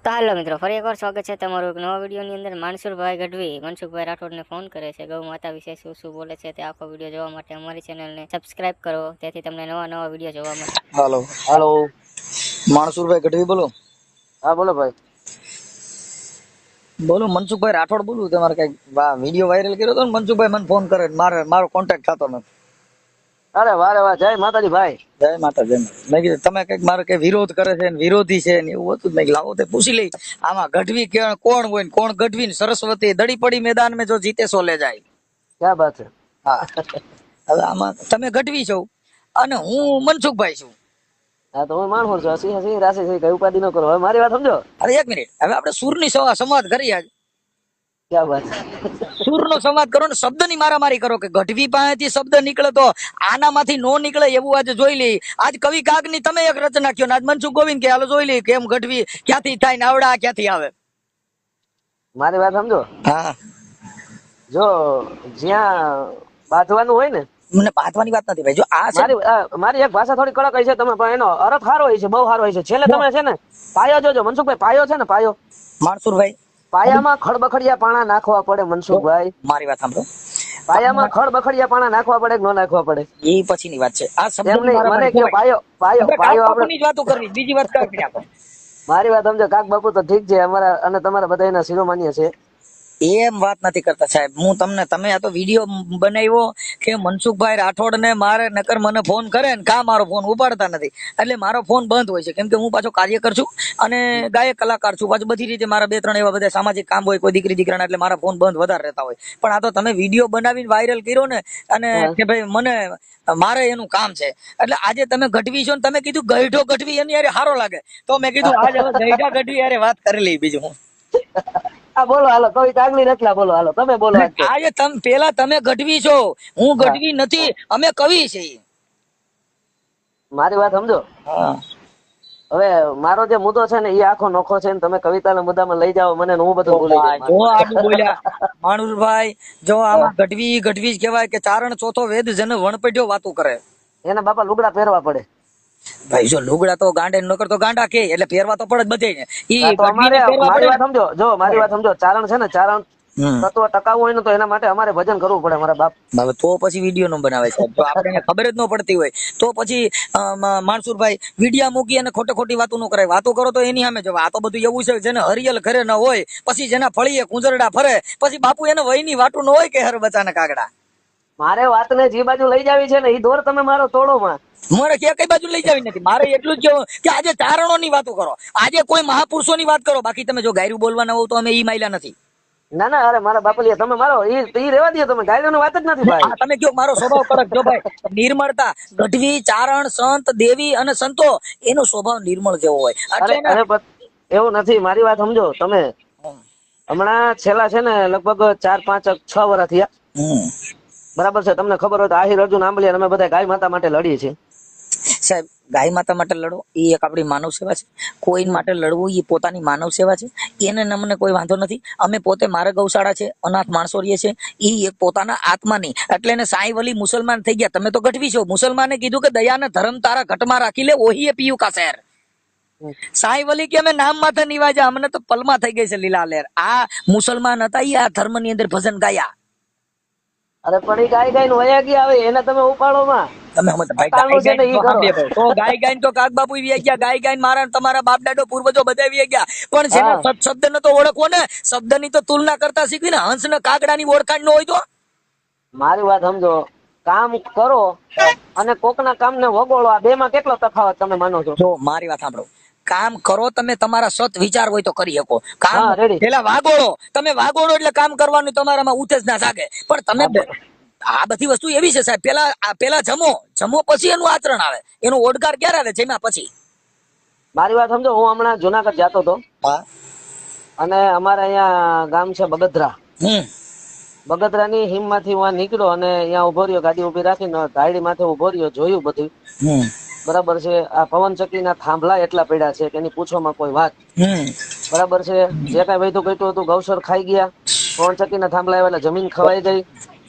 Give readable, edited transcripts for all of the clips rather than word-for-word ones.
તો હાલો મિત્રો, ફરી એકવાર સ્વાગત છે તમારું એક નવા વિડીયોની અંદર। માનસુરભાઈ ગઢવી મનસુખભાઈ રાઠોડને ફોન કરે છે, ગૌ માતા વિશે શું શું બોલે છે તે આખો વિડીયો જોવા માટે અમારી ચેનલને સબસ્ક્રાઇબ કરો, તેથી તમને નવા નવા વિડીયો જોવા મળે। હાલો હાલો, માણસુરભાઈ ગઢવી બોલો। હા બોલો ભાઈ। બોલો મનસુખભાઈ રાઠોડ બોલું। તમારે કઈક વિડીયો વાયરલ કર્યો હતો ને, મનસુખભાઈ મને ફોન કરે, મારો કોન્ટેક્ટ થતો નથી। અરે વારે વાહ, જય માતાજી ભાઈ। જય માતા જય માતા। મેં કીધું તમે કઈક મારે કઈ વિરોધ કરે છે ને વિરોધી છે ને એવું હતું, મેં લાવો તે પૂછી લઈ આમાં ગઢવી કોણ હોય ને કોણ ગઢવી ને સરસ્વતી દડી પડી મેદાન में जो जीते सो ले जाए। ક્યાં બાત છે। હા, હવે આમાં તમે ગઢવી છો અને હું મનસુખભાઈ છું। હા તો હું માણસ છું, હસી હસી રાશી છે, કઈ ઉપાધિ ન કરો। હવે મારી વાત સમજો। અરે એક મિનિટ, હવે આપણે સૂરની સંવાદ કરીએ। ક્યાં બાત છે। સુર નો સંવાદ કરો ને શબ્દ ની મારામારી કરો કે ગઢવી પાસેથી શબ્દ નીકળે તો આનામાંથી નો નીકળે એવું આજે જોઈ લઈ। આજ કવિ કાગ ની તમે એક રચના કયો ને આજ મનસુખ ગોવિંદ કે હાલો જોઈ લઈ કેમ ગઢવી ક્યાંથી થાય ને આવડા ક્યાંથી આવે। મારી વાત સમજો। હા, જો જ્યાં બાંધવાનું હોય ને, મને બાંધવાની વાત નથી ભાઈ। જો આ છે મારી એક ભાષા થોડી કડક હોય છે, તમે પણ એનો અર્થ સારો હોય છે, બહુ સારો હોય છે। છેલ્લે તમે છે ને પાયો જોજો મનસુખભાઈ, પાયો છે ને પાયો, માણસુરભાઈ પાયામાં ખડબખડિયા પાણા નાખવા પડે મનસુખભાઈ। મારી વાત સાંભળો, પાયામાં ખડબખડિયા પાણા નાખવા પડે કે ન નાખવા પડે એ પછીની વાત છે। આ શબ્દ એમ નહીં, મને કયો પાયો પાયો પાયો આપણે ની જ વાતો કરવી, બીજી વાત કાંઈ આપો। મારી વાત સમજો। કાક બાપુ તો ઠીક છે, અમારા અને તમારા બધા એના શિરોમાન્ય છે। એમ વાત નથી કરતા સાહેબ હું તમને, તમે આ તો વિડીયો બનાવ્યો કે મનસુખભાઈ રાઠોડ ને મારે નકર મને ફોન કરે ને કા મારો ફોન ઉપાડતા નથી, એટલે મારો ફોન બંધ હોય છે, કેમ કે હું પાછો કાર્યકર છું અને ગાયક કલાકાર છું, પાછું બધી રીતે મારા બે ત્રણ એવા બધા સામાજિક કામ હોય કોઈ દીકરી દીકરાના, એટલે મારા ફોન બંધ વધારે રહેતા હોય। પણ આ તો તમે વિડીયો બનાવીને વાયરલ કર્યો ને, અને કે ભાઈ મને મારે એનું કામ છે, એટલે આજે તમે ગઢવી છો ને તમે કીધું ગઈઢો ગઢવી એની યારે સારો લાગે, તો મેં કીધું આજે હવે ગઈઢા ગઢવી યારે વાત કરી લઈ। બીજું હું હા બોલો, હાલો કવિ કાગની રચના બોલો, હાલો તમે બોલો। આજે પેલા તમે ગઢવી છો, હું ગઢવી નથી, અમે કવિ છીએ। મારી વાત સમજો। હા, હવે મારો જે મુદ્દો છે ને એ આખો નોખો છે, ને તમે કવિતાના મુદ્દામાં લઈ જાઓ મને, હું બધું ભૂલી જો આટલું બોલ્યા માણુરભાઈ, જો આમાં ગઢવી ગઢવી જ કહેવાય કે ચારણ ચોથો વેદ જેને વણપડ્યો વાતું કરે। એના બાપા લુગડા પહેરવા પડે ભાઈ જો લુગડા તો ગાંડે નકર તો ગાંડા કે, એટલે પહેરવા તો પડે જ બધે ને। ઈ તો અમારે મારી વાત સમજો, જો મારી વાત સમજો, ચારણ છે ને, ચારણ હમ તત્વ ટકાવવું હોય ને તો એના માટે અમારે ભજન કરવું પડે મારા બાપ। હવે તો પછી વિડીયો નો બનાવે છે, જો આપણે ખબર જ ન પડતી હોય તો પછી માણસુરભાઈ વિડીયો મૂકી અને ખોટે ખોટી વાતો ન કરાય। વાતો કરો તો એની સામે જો, આ તો બધું એવું છે જેને હરિયલ ઘરે ન હોય, પછી જેના ફળીએ કુંજરડા ફરે, પછી બાપુ એને વયની વાતું ન હોય કે હર બચાના કાગડા। મારે વાતને જે બાજુ લઈ જાવી છે ને એ દોર તમે મારો તોડો માં, મારે ક્યાં કઈ બાજુ લઈ જવી નથી। મારે એટલું જ કેવું કે આજે ચારણો ની વાતો કરો, આજે કોઈ મહાપુરુષો ની વાત કરો, બાકી તમે જો ગાયરું બોલવાના હોવ તો અમે ઈ માયલા નથી। ના ના, અરે મારા બાપલિયા તમે મારો ઈ રેવા દો, તમે ગાયરોની વાત જ નથી ભાઈ। તમે કયો મારો સ્વભાવ કડક, જો ભાઈ નિર્મળતા, ગઢવી ચારણ સંત દેવી અને સંતો એનો સ્વભાવ નિર્મળ જેવો હોય। અરે એવું નથી, મારી વાત સમજો તમે। હમણાં છેલ્લા છે ને લગભગ 4 5 6 વર્ષ થયા, બરાબર છે, તમને ખબર હોય તો આહિર અર્જુન આંબલિયા અમે બધા ગાય માતા માટે લડીએ છીએ। સાહેબ ગાય માતા માટે લડો એ એક આપણી માનવ સેવા છે, કોઈ માટે લડવું એ પોતાની માનવ સેવા છે, એને અમને કોઈ વાંધો નથી। અમે પોતે મારે ગૌશાળા છે, અનાથ માણસો રહીએ છે, એ એક પોતાના આત્માની, એટલે એને સાઈ વલી મુસલમાન થઈ ગયા, તમે તો ગઢવી છો, મુસલમાને કીધું કે દયા ને ધર્મ તારા ઘટમાં રાખી લે, ઓહી એ પીયુ કા શહેર। સાઈ વલી કે અમે નામ માથે નિવાજ્યા, અમને તો પલમાં થઈ ગઈ છે લીલા લહેર। આ મુસલમાન હતા, એ આ ધર્મ ની અંદર ભજન ગાયા। અરે પણ એ ગાય ગાય નું વયા ગયા, આવે એને તમે ઉપાડો માં, તમે તો ગાય ગાય તો કાક બાપુ વી ગયા, ગાય ગાય મારા તમારા બાપ દાદો પૂર્વજો બધા વી ગયા, પણ જેના શબ્દ ને તો ઓળખવો ને, શબ્દ ની તો તુલના કરતા શીખવી ને, હંસ ને કાગડા ની ઓળખાણ ન હોય તો। મારી વાત સમજો, કામ કરો અને કોકના કામ ને વગોળો, આ બે માં કેટલો તફાવત તમે માનો છો? જો મારી વાત સાંભળો, કામ કરો તમે, તમારા સત વિચાર હોય તો કરી શકો કામ। પેલા વાગોળો, તમે વાગોળો એટલે કામ કરવાનું તમારામાં ઉઠે જ ના જાગે, પણ તમે આ બધી વસ્તુ એવી છે સાહેબ, પેલા જમો પછી એનું આચરણ આવે, એનો ઓડકાર ક્યારે આવે, જેમાં પછી। મારી વાત સમજો, હું હમણાં જુનાગઢ જતો હતો, અને અમારે અહીંયા ગામ છે બગદરા, બગદરા ની હિમ માંથી હું નીકળ્યો અને અહીંયા ઉભો રહ્યો, ગાડી ઉભી રાખીને ધાયડી માથે ઉભો રહ્યો, જોયું બધું, બરાબર છે। આ પવનચક્કી ના થાંભલા એટલા પડ્યા છે કે એની પૂછવામાં કોઈ વાત, બરાબર છે। જે કઈ વૈધું કઈતું હતું ગૌસર ખાઈ ગયા, પવનચક્કી ના થાંભલા એટલે જમીન ખવાઈ ગઈ,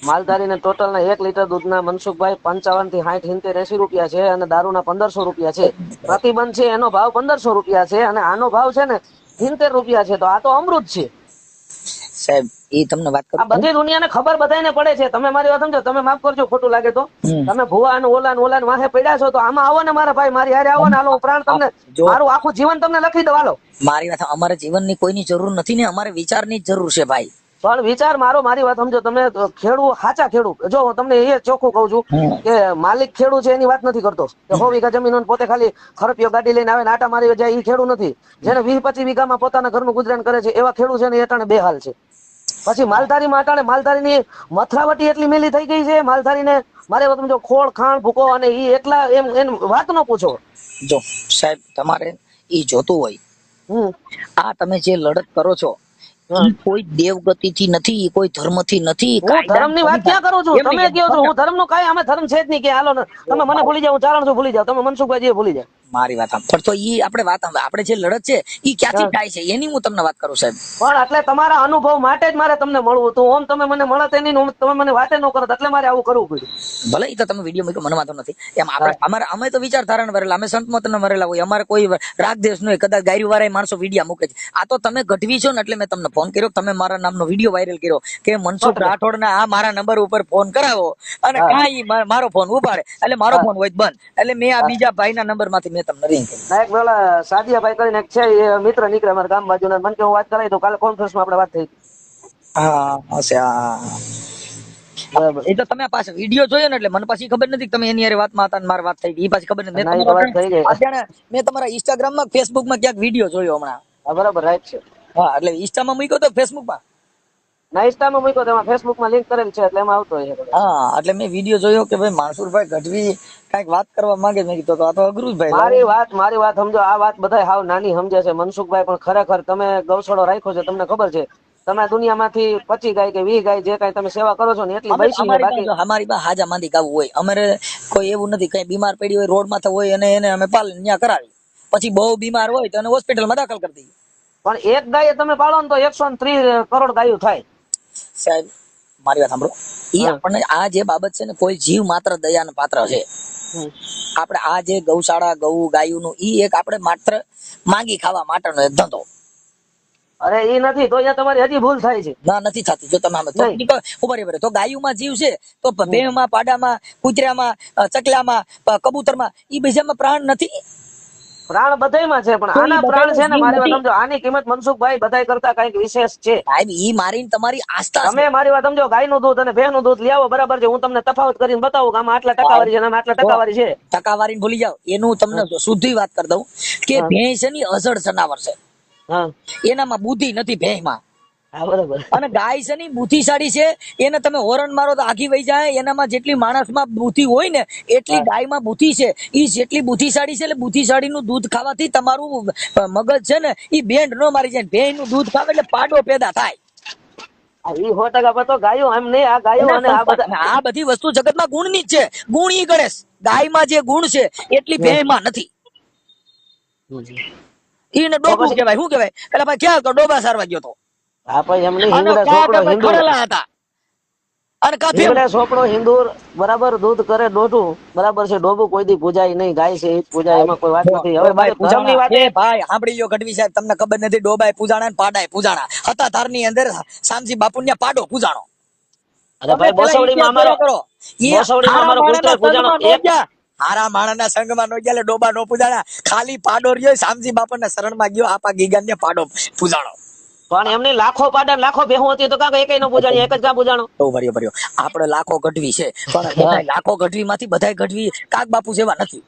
માલધારી ને ટોટલ ના 1 લીટર દૂધના મનસુખભાઈ 55 થી 60 70 80 રૂપિયા છે, અને દારૂના 1500 રૂપિયા છે। પ્રતિબંધ છે એનો ભાવ 1500 રૂપિયા છે, અને આનો ભાવ છે ને ₹70 છે, તો આ તો અમૃત છે. સાહેબ એ તમને વાત આ કરું બધી દુનિયાને ખબર બધાને પડે છે. તમે મારી વાત સમજો, તમે માફ કરજો ખોટું લાગે તો. તમે ભુવા અને ઓલા વાહે પડ્યા છો, તો આમાં આવો ને મારા ભાઈ, મારી હારે આવો ને, હાલો હું પ્રાણ તમને, જો મારું આખું જીવન તમને લખી દઉં, હાલો. મારી વાત, અમારે જીવનની કોઈની જરૂર નથી ને, અમારે વિચારની જ જરૂર છે ભાઈ. પણ વિચાર મારો, મારી વાત સમજો, તમે ખેડૂત, સાચા ખેડૂત, જો હું તમને એ ચોખ્ખું કહું છું કે માલિક ખેડૂત છે એની વાત નથી કરતો, કે 100 વીઘા જમીન પોતે ખાલી ખરપિયો ગાડી લઈને આવે ને આટા મારી જાય, એ ખેડૂત નથી. જેને 20-25 વીઘામાં પોતાના ઘરનું ગુજરાન કરે છે, એવા ખેડૂત છે ને, એ અટાણે બેહાલ છે. પછી માલધારીમાં અટાણે માલધારીની મથરાવટી એટલી મેલી થઈ ગઈ છે, માલધારીને મારે વાત સમજો, ખોળ ખાણ ભૂકો, અને એ એકલા એમ વાત ન પૂછો. જો સાહેબ, તમારે ઈ જોતું હોય, આ તમે જે લડત કરો છો, ઈ કોઈ દેવગતિ થી નથી, કોઈ ધર્મ થી નથી. હું ધર્મ ની વાત ક્યાં કરું છું? તમે કહો છો હું ધર્મ નું કાંઈ, અમે ધર્મ છે જ નહીં કે હાલો ને તમે મને ભૂલી જાવ, હું ચારણ છું ભૂલી જાવ, તમે મનસુખભાઈ ભૂલી જાવ. મારી વાત પણ તો ઈ આપણે વાત, આપણે જે લડત છે ઈ ક્યાંથી થાય છે એની હું તમને વાત કરું સાહેબ. પણ એટલે તમારા અનુભવ માટે જ મારે તમને મળવું હતું. ઓમ તમે મને મળત એની, તમે મને વાતે ન કરત, એટલે મારે આવું કરવું પડ્યું. ભલે ઈ તો તમે વિડીયો મૂક્યો, મને વાંધો નથી. એમ આપણે અમે તો વિચારધારા વરેલા, અમે સંત મતને વરેલા હોય, અમારે કોઈ રાગ દેશ નો કદાચ ગાયરી વાળા માણસો વિડીયો મૂકે છે. આ તો તમે ગઢવી છો ને, એટલે મેં તમને ફોન કર્યો, તમે મારા નામનો વિડીયો વાયરલ કર્યો કે મનસુખ રાઠોડ ના આ મારા નંબર ઉપર ફોન કરાવો, અને કાંઈ મારો ફોન ઉપાડે, એટલે મારો ફોન હોય બંધ, એટલે મેં આ બીજા ભાઈના નંબર માંથી મેં તમને રિંગ કરી. એક પેલા સાદિયાભાઈ કરીને એક છે, એ મિત્ર નીકળે મારા ગામ બાજુના, મને કે હું વાત કરાવી તો કાલે કોન્ફરન્સમાં આપણે વાત થઈ. હા હશે, હા બરાબર. એ તો તમે પાછો વિડીયો જોયો ને, એટલે મને પાછી ખબર નથી તમે એની હારે વાતમાં હતા ને મારી વાત થઈ ગઈ, એ પાછી ખબર નથી. મેં તમારા ઇન્સ્ટાગ્રામ માં, ફેસબુક માં ક્યાંક વિડીયો જોયો હમણાં. બરાબર, રાઈટ છે. હા, એટલે ઇન્સ્ટામાં મૂક્યો તો ફેસબુક માં? ના, ઇન્સ્ટામાં મૂક્યો તો, ફેસબુક માં લિંક કરેલ છે, એટલે એમાં આવતો હોય. હા, એટલે મેં વિડીયો જોયો કે ભાઈ માનસુરભાઈ ગઢવી કઈક વાત કરવા માંગે. મેં કીધું તો આ તો અઘરું જ ભાઈ. મારી વાત સમજો, આ વાત બધા હાવ નાની સમજે છે મનસુખભાઈ, પણ ખરેખર તમે ગૌશાળો રાખ્યો છે, તમને ખબર છે, તમે દુનિયામાંથી 25 ગાય કે 20 ગાય જે કઈ તમે સેવા કરો છો ને, એટલી બૈસી છે. બાકી અમારી પાસે હાજા માંદી ગાવું હોય, અમારે કોઈ એવું નથી, કઈ બીમાર પડી હોય રોડ માં હોય, અને એને અમે પાલન ત્યાં કરાવી, પછી બહુ બીમાર હોય તો એને હોસ્પિટલમાં દાખલ કરી દઈએ. પણ એક ગાય તમે પાળો ને તો 130 કરોડ ગાયો થાય. સાહેબ મારી વાત સાંભળો, એ આપણને આ જે બાબત છે ને, કોઈ જીવ માત્ર દયાના પાત્ર છે. આપણે આ જે ગૌશાળા ગૌ ગાયું નું ઈ એક આપણે માત્ર માંગી ખાવા માટેનો એક ધંધો. અરે એ નથી, તો અહીંયા તમારી હજી ભૂલ થાય છે. ના, નથી થતી. જો તમે બરાબર, તો ગાયુંમાં જીવ છે, તો ભેંમાં, પાડામાં, કૂતરામાં, ચકલામાં, કબૂતરમાં, ઈ બીજામાં પ્રાણ નથી? પ્રાણ બધાયમાં છે, પણ આના પ્રાણ છે ને, મારી વાત સમજો, આની કિંમત મનસુખભાઈ બધાય કરતા કઈક વિશેષ છે. સાહેબ ઈ મારીને તમારી આસ્થા. તમે મારી વાત સમજો, ગાયનું દૂધ અને ભેંનું દૂધ લઈ આવો, બરાબર છે, હું તમને તફાવત કરીને બતાવું કે આમાં આટલા ટકાવારી છે, આમાં આટલા ટકાવારી છે. ટકાવારી ભૂલી જાવ, એનું તમને શુદ્ધ વાત કરી દઉં કે ભેંસ એની અજળ જનાવર છે, એનામાં બુદ્ધિ નથી ભેંસમાં. અને ગાય છે ની બુદ્ધિશાળી છે, એને તમે હોરણ મારો તો આખી વહી જાય. એનામાં જેટલી માણસમાં બુદ્ધિ હોય ને, એટલી ગાયમાં બુદ્ધિ છે. ઈ જેટલી બુદ્ધિશાળી છે, એટલે બુદ્ધિશાળી નું દૂધ ખાવાથી તમારું મગજ છે ને, ઈ બેન્ડ ન મારી જાય. ભેંસ નું દૂધ ખાવે એટલે પાડો પેદા થાય. આ બધી વસ્તુ જગતમાં ગુણ ની જ છે. ગુણ ઈ ગણેશ, ગાયમાં જે ગુણ છે એટલી ભેંસમાં નથી. ઈને ડોબું કહેવાય. શું કહેવાય? એટલે ભાઈ ક્યાં તો ડોબા સારવા ગયો તો. બરાબર દૂધ કરે ડોઢું, બરાબર છે. ડોબું કોઈ દી પૂજાય નહીં, ગાય છે પૂજાય, એમાં કોઈ વાત નથી. હવે ભાઈ સાંભળી લો ગઢવી સાહેબ, તમને ખબર નથી, ડોબાય પૂજાણા ને પાડાય પૂજાણા હતા. તાર ની અંદર શામજી બાપુ ને પાડો પૂજાણો. હારા માણસ ના સંગમાં નો ગયા, ડોબા નો પૂજાણા. ખાલી પાડો રહ્યો, શામજી બાપા ના શરણ માં ગયો, આપા ગીગા ને પાડો પૂજાણો. પણ એમની લાખો પાડા લાખો ભેહું હતી, તો કાંઈ એકય નો પૂજાણી, એક જ કાં પૂજાણો. આપડે લાખો ગઢવી છે, પણ લાખો ગઢવી માંથી બધા ગઢવી કાક બાપુ જેવા નથી.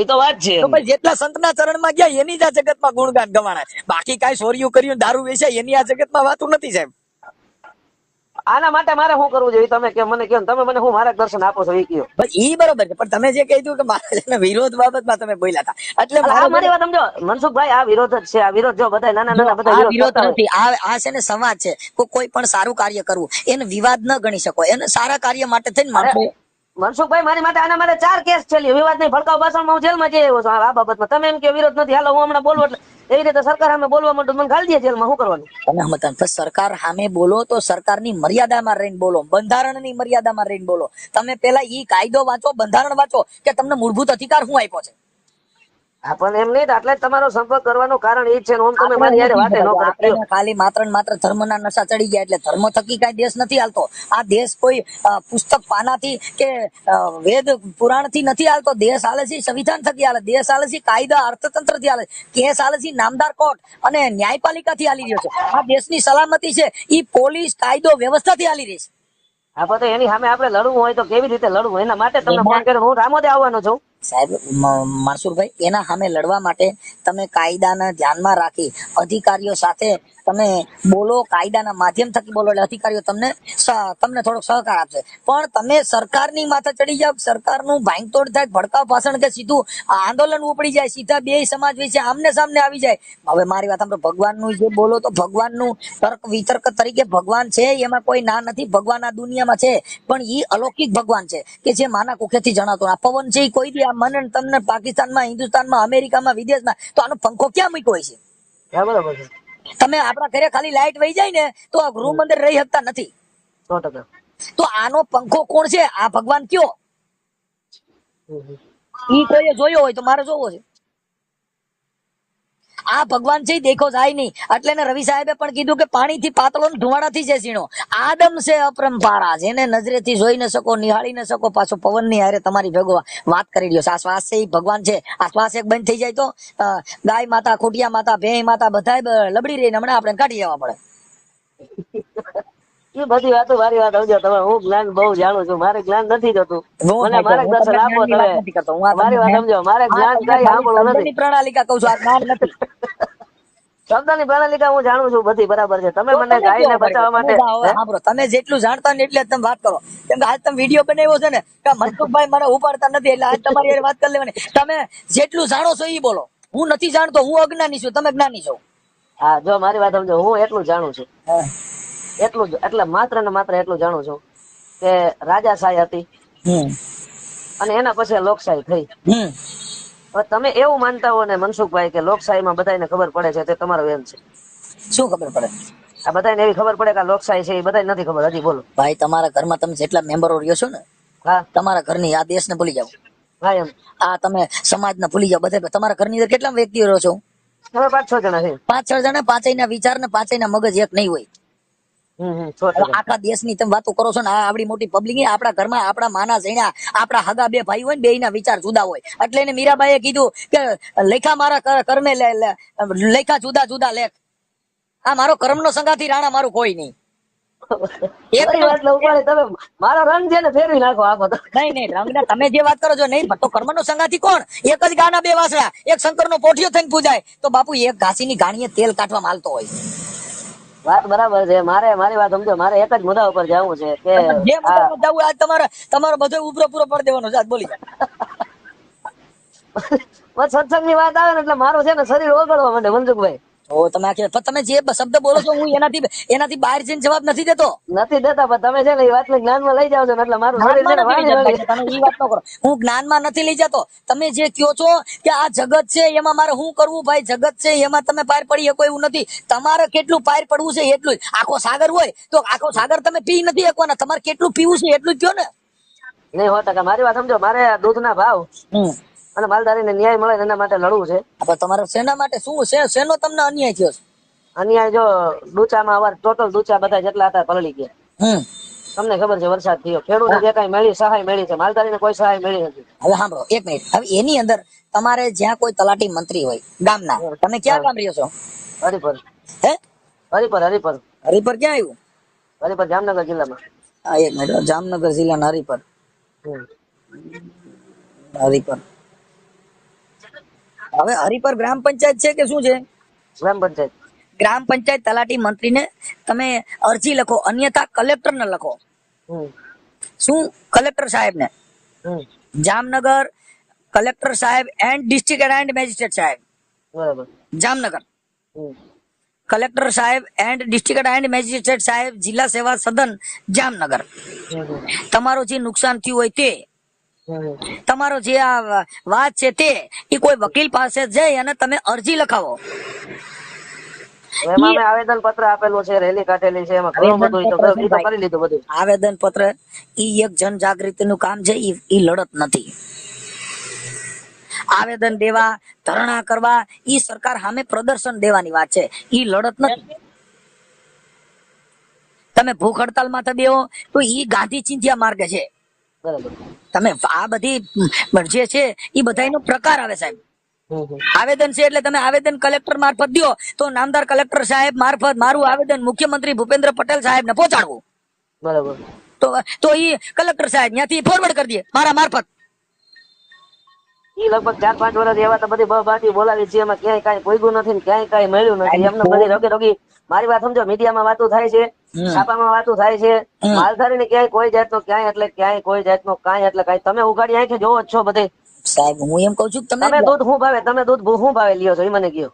તો વાત છે, જેટલા સંત ના ચરણ માં ગયા એની જ આ જગત માં ગુણગાન ગવાણા. બાકી કઈ ચોરીઓ કર્યું, દારૂ વેચાય, એની આ જગત માં વાતું નથી સાહેબ. આના માટે મારે શું કરવું જોઈએ? તમે કે મને કહો, તમે મને હું માર્ગદર્શન આપો છો એ કહો. ઈ બરોબર છે, પણ તમે જે કીધું કે મારા વિરોધ બાબતમાં તમે બોલ્યા હતા, એટલે મારી વાત સમજો મનસુખભાઈ, આ વિરોધ જ છે. આ વિરોધ જો બધા નાના નાના બધા વિરોધ નથી. આ છે ને સંવાદ છે. કોઈ પણ સારું કાર્ય કરવું એને વિવાદ ન ગણી શકો. એને સારા કાર્ય માટે થઈને માણસો. મનસુખભાઈ મારી માટે આના માટે 4 કેસ છે. વિવાદ નહીં, ભડકાવ ભાષણમાં હું જેલમાં જઈ આવ્યો છું આ બાબતમાં. તમે એમ કે વિરોધ નથી, હાલો હું હમણાં બોલવું, એટલે એવી રીતે સરકાર સામે બોલવા માટે મને ઘાલી દે જેલમાં. શું કરવાનું? તમે સરકાર સામે બોલો તો સરકારની મર્યાદામાં રહીને બોલો, બંધારણની મર્યાદામાં રહીને બોલો. તમે પેલા ઈ કાયદો વાંચો, બંધારણ વાંચો કે તમને મૂળભૂત અધિકાર શું આપ્યો છે. હા પણ એમ નહીં, એટલે જ તમારો સંપર્ક કરવાનું કારણ એ જ છે ને. ઓમ તમે મારી યારે વાતે ન કરો. આપણે ખાલી માત્ર ને માત્ર ધર્મના નશા ચડી ગયા એટલે ધર્મ થકી કઈ દેશ નથી હાલતો. આ દેશ કોઈ પુસ્તક પાનાથી કે વેદ પુરાણ થી નથી હાલતો. દેશ હાલે છે સંવિધાન થકી હાલે. દેશ હાલે છે કાયદા અર્થતંત્ર થી હાલે. કેસ હાલે છે નામદાર કોર્ટ અને ન્યાયપાલિકા થી હાલી રહ્યો છે. આ દેશની સલામતી છે ઈ પોલીસ કાયદો વ્યવસ્થા થી હાલી રહી છે. હા પણ એની સામે આપણે લડવું હોય તો કેવી રીતે લડવું, એના માટે તમને ફોન કર્યો. હું રામોદે આવવાનો છું સાહેબ. માનસુરભાઈ, એના સામે લડવા માટે તમે કાયદાને ધ્યાનમાં રાખી અધિકારીઓ સાથે તમે બોલો, કાયદાના માધ્યમ થકી બોલો એટલે અધિકારીઓ તમને થોડોક સહકાર આપશે. પણ તમે સરકારની માથે ચડી જાવ, સરકારનું ભાંગતોડ થાય, ભડકાવ ભાષણ કે સીધું આંદોલન ઉપડી જાય, સીધા બે સમાજ વિશે આમને સામને આવી જાય. હવે મારી વાત સાંભળો, ભગવાનનું જે બોલો તો ભગવાનનું તર્ક વિતર્ક તરીકે ભગવાન છે, એમાં કોઈ ના નથી. ભગવાન આ દુનિયામાં છે પણ ઈ અલૌકિક ભગવાન છે કે જે માના કુખેથી જણાતો. આ પવન છે એ કોઈ દી આ મને તમને પાકિસ્તાનમાં, હિન્દુસ્તાનમાં, અમેરિકામાં, વિદેશમાં તો આનો પંખો ક્યાં મૂક્યો હોય છે? બરાબર છે. તમે આપણા ઘરે ખાલી લાઈટ વહી જાય ને તો આ રૂમ અંદર રહી શકતા નથી. 100%. તો આનો પંખો કોણ છે? આ ભગવાન કયો? ઈ કોઈએ જોયો હોય તો મારે જોવો છે. આ ભગવાન છે દેખો જાય નહીં. એટલે ને રવિ સાહેબે પણ કીધું કે પાણીથી પાતળો ધુવાડાથી છે સીણો. આદમ છે અપરંપારા, જેને નજરેથી જોઈ ન શકો, નિહાળી ન શકો, પાછો પવનની હારે તમારી ભેગો વાત કરી રહ્યો છે. આ શ્વાસ છે એ ભગવાન છે. આ શ્વાસ એક બંધ થઈ જાય તો ગાય માતા, ખોટિયા માતા, ભેંસ માતા બધા લબડી રહીને હમણાં આપણે કાઢી જવા પડે. એ બધી વાતો મારી વાત સમજો તમે. હું જ્ઞાન બહુ જાણું છું, મારે જ્ઞાન નથી જતું. મને માર્ગદર્શન આપો તમે. મારી વાત સમજો, મારે જ્ઞાન કઈ સાંભળવું નથી. પ્રણાલિકા કહું છું, આ જ્ઞાન નથી. શબ્દની પ્રણાલિકા હું જાણું છું બધી બરાબર છે. તમે મને ગાયને બચાવવા માટે સાંભળો, તમે જેટલું જાણતા ને એટલે તમે વાત કરો. કેમ કે આજ તમે વિડીયો બનાવ્યો છે ને કે મનસુખભાઈ મને ઉપાડતા નથી એટલે આજ તમારી હારે વાત કરી લેવાની. તમે જેટલું જાણો છો એ બોલો. હું નથી જાણતો, હું અજ્ઞાની છું, તમે જ્ઞાની છો. હા, જો મારી વાત સમજો, હું એટલું જાણું છું, એટલું જ, એટલે માત્ર ને માત્ર એટલું જાણું છું કે રાજાશાહી હતી અને એના પછી લોકશાહી થઈ. હવે તમે એવું માનતા હો ને મનસુખભાઈ કે લોકશાહીમાં બધાને ખબર પડે છે, તે તમારો એમ છે. શું ખબર પડે? આ બધાને એવી ખબર પડે કે આ લોકશાહી છે, એ બધાને નથી ખબર. હજી બોલો ભાઈ, તમારા ઘરમાં તમે જેટલા મેમ્બરો રહ્યો છો ને, હા, તમારા ઘરની આ દેશને ભૂલી જાવ. હા, એમ આ તમે સમાજને ભૂલી જાવ. બધા તમારા ઘરની અંદર કેટલા વ્યક્તિઓ રહો છો? હવે 5-6 જણા છે. 5-6 જણા. 5 ના વિચાર ને 5 ના મગજ એક નહીં હોય. 100%. આખા દેશની તમે વાતો કરો છો ને, આવડી મોટી પબ્લિક આપણા ઘરમાં આપણા માના જણ્યા આપણા હગા બે ભાઈ હોય ને, બે ના વિચાર જુદા હોય. એટલે એને મીરાબાઈએ કીધું કે લેખા મારા કર્મે લેખા જુદા જુદા લેખ. આ મારો કર્મનો સંગાથી રાણા મારું કોઈ નહીં. તમે મારો રંગ છે ને ફેરવી નાખો આખો. નહીં રંગના તમે જે વાત કરો છો નહીં, તો કર્મનો સંગાથી કોણ? એક જ ગાના બે વાસળા, એક શંકરનો પોઠિયો થઈને પૂજાય તો બાપુ એક ઘાસીની ગાણીએ તેલ કાઢવા માલતો હોય. વાત બરાબર છે. મારી વાત સમજો, મારે એક જ મુદ્દા ઉપર જવું છે કે જે મુદ્દામાં જવું આજ તમારો બધો ઉપરો પૂરો કરી દેવાનો છે. આજ બોલી જાય સત્સંગની વાત આવે ને એટલે મારું છે ને શરીર ઓગળવા માંડે મનસુખભાઈ. તમે જે શબ્દ બોલો છો હું એનાથી બહાર જઈને જવાબ નથી દેતા, પણ તમે છે ને એ વાતને જ્ઞાનમાં લઈ જાવ છો એટલે મારું શરીર છે ને હું જ્ઞાનમાં નથી લઈ જતો. તમે જે કયો છો કે આ જગત છે એમાં મારે શું કરવું? ભાઈ, જગત છે એમાં તમે પાર પડી શકો એવું નથી. તમારે કેટલું પાર પડવું છે એટલું જ. આખો સાગર હોય તો આખો સાગર તમે પી નથી શકવાના. તમારે કેટલું પીવું છે એટલું જ કયો ને. નહીં 100%. મારી વાત સમજો, મારે દૂધના ભાવ અને માલધારીને ન્યાય મળે એના માટે લડવું છે. તમારે સેના માટે શું છે? શેનો તમને અન્યાય થયો છે? અન્યાય જો ડૂચામાં અવાર ટોટલ ડૂચા બધા જેટલા હતા પલળી ગયા. તમને ખબર છે વરસાદ થયો, ખેડૂતને જે કઈ મળી સહાય મળી છે, માલધારીને કોઈ સહાય મળી નથી. હવે સાંભળો એક મિનિટ. હવે એની અંદર તમારે જ્યાં કોઈ તલાટી મંત્રી હોય ગામના, તમે ક્યાં ગામ રહ્યો છો? હરિપર. હે? હરિપર ક્યાં આવ્યું? હરિપર જામનગર જિલ્લામાં. હા, એક મિનિટ. જામનગર જિલ્લાના હરિપર. હવે હરિપર ગ્રામ પંચાયત છે કે શું છે? ગ્રામ પંચાયત તલાટી મંત્રીને તમે અરજી લખો, અન્યથા કલેક્ટરને લખો. શું? કલેક્ટર સાહેબને. જામનગર કલેક્ટર સાહેબ એન્ડ ડિસ્ટ્રિક્ટ એન્ડ મેજિસ્ટ્રેટ સાહેબ. બરાબર. જામનગર કલેક્ટર સાહેબ એન્ડ ડિસ્ટ્રિક્ટ એન્ડ મેજિસ્ટ્રેટ સાહેબ, જિલ્લા સેવા સદન જામનગર. તમારો જે નુકસાન થયું હોય તે, તમારો જે આ વાત છે તે એ કોઈ વકીલ પાસે જઈ અને તમે અરજી લખાવો. એમાં મેં આવેદન પત્ર આપેલું છે, રેલી કાઢેલી છે, એમાં ઘણું બધું કરી લીધું બધું. આવેદન પત્ર ઈ એક જનજાગૃતિનું કામ છે, ઈ લડત નથી. આવેદન દેવા, ધરણા કરવા, ઈ સરકાર સામે પ્રદર્શન દેવાની વાત છે. ઈ લડત નથી. તમે ભૂખ હડતાલ માં બેહો તો ઈ ગાંધી ચિંધ્યા માર્ગે છે. બરાબર. તમે આ બધી જે છે ઈ બધાનો પ્રકાર આવે સાહેબ. આવેદન છે એટલે તમે આવેદન કલેક્ટર મારફત દો તો નામદાર કલેક્ટર સાહેબ મારફત મારું આવેદન મુખ્યમંત્રી ભૂપેન્દ્ર પટેલ સાહેબ ને પહોંચાડવું. બરાબર. તો ઈ કલેક્ટર સાહેબ ત્યાંથી ફોરવર્ડ કરી દે મારા મારફત. ઈ લગભગ 4-5 વર્ષ એવા તો બધી બહાટી બોલાવી છે, એમાં ક્યાંય કાંઈ પોઈગું નથી ને ક્યાંય કાંઈ મળ્યું નથી. એમને બધી રોગી રોગી મારી વાત સમજો, મીડિયામાં વાતો થાય છે, છાપામાં વાતો થાય છે, માલધારી ને ક્યાંય કોઈ જાતનો ક્યાંય એટલે ક્યાંય કોઈ જાતનો કાંઈ એટલે કાંઈ. તમે ઉગાડી આંખે જોવો જ છો બધે સાહેબ. હું એમ કઉ છું તમે દૂધ શું ભાવે, તમે દૂધ શું ભાવે લ્યો છો એ મને કહો.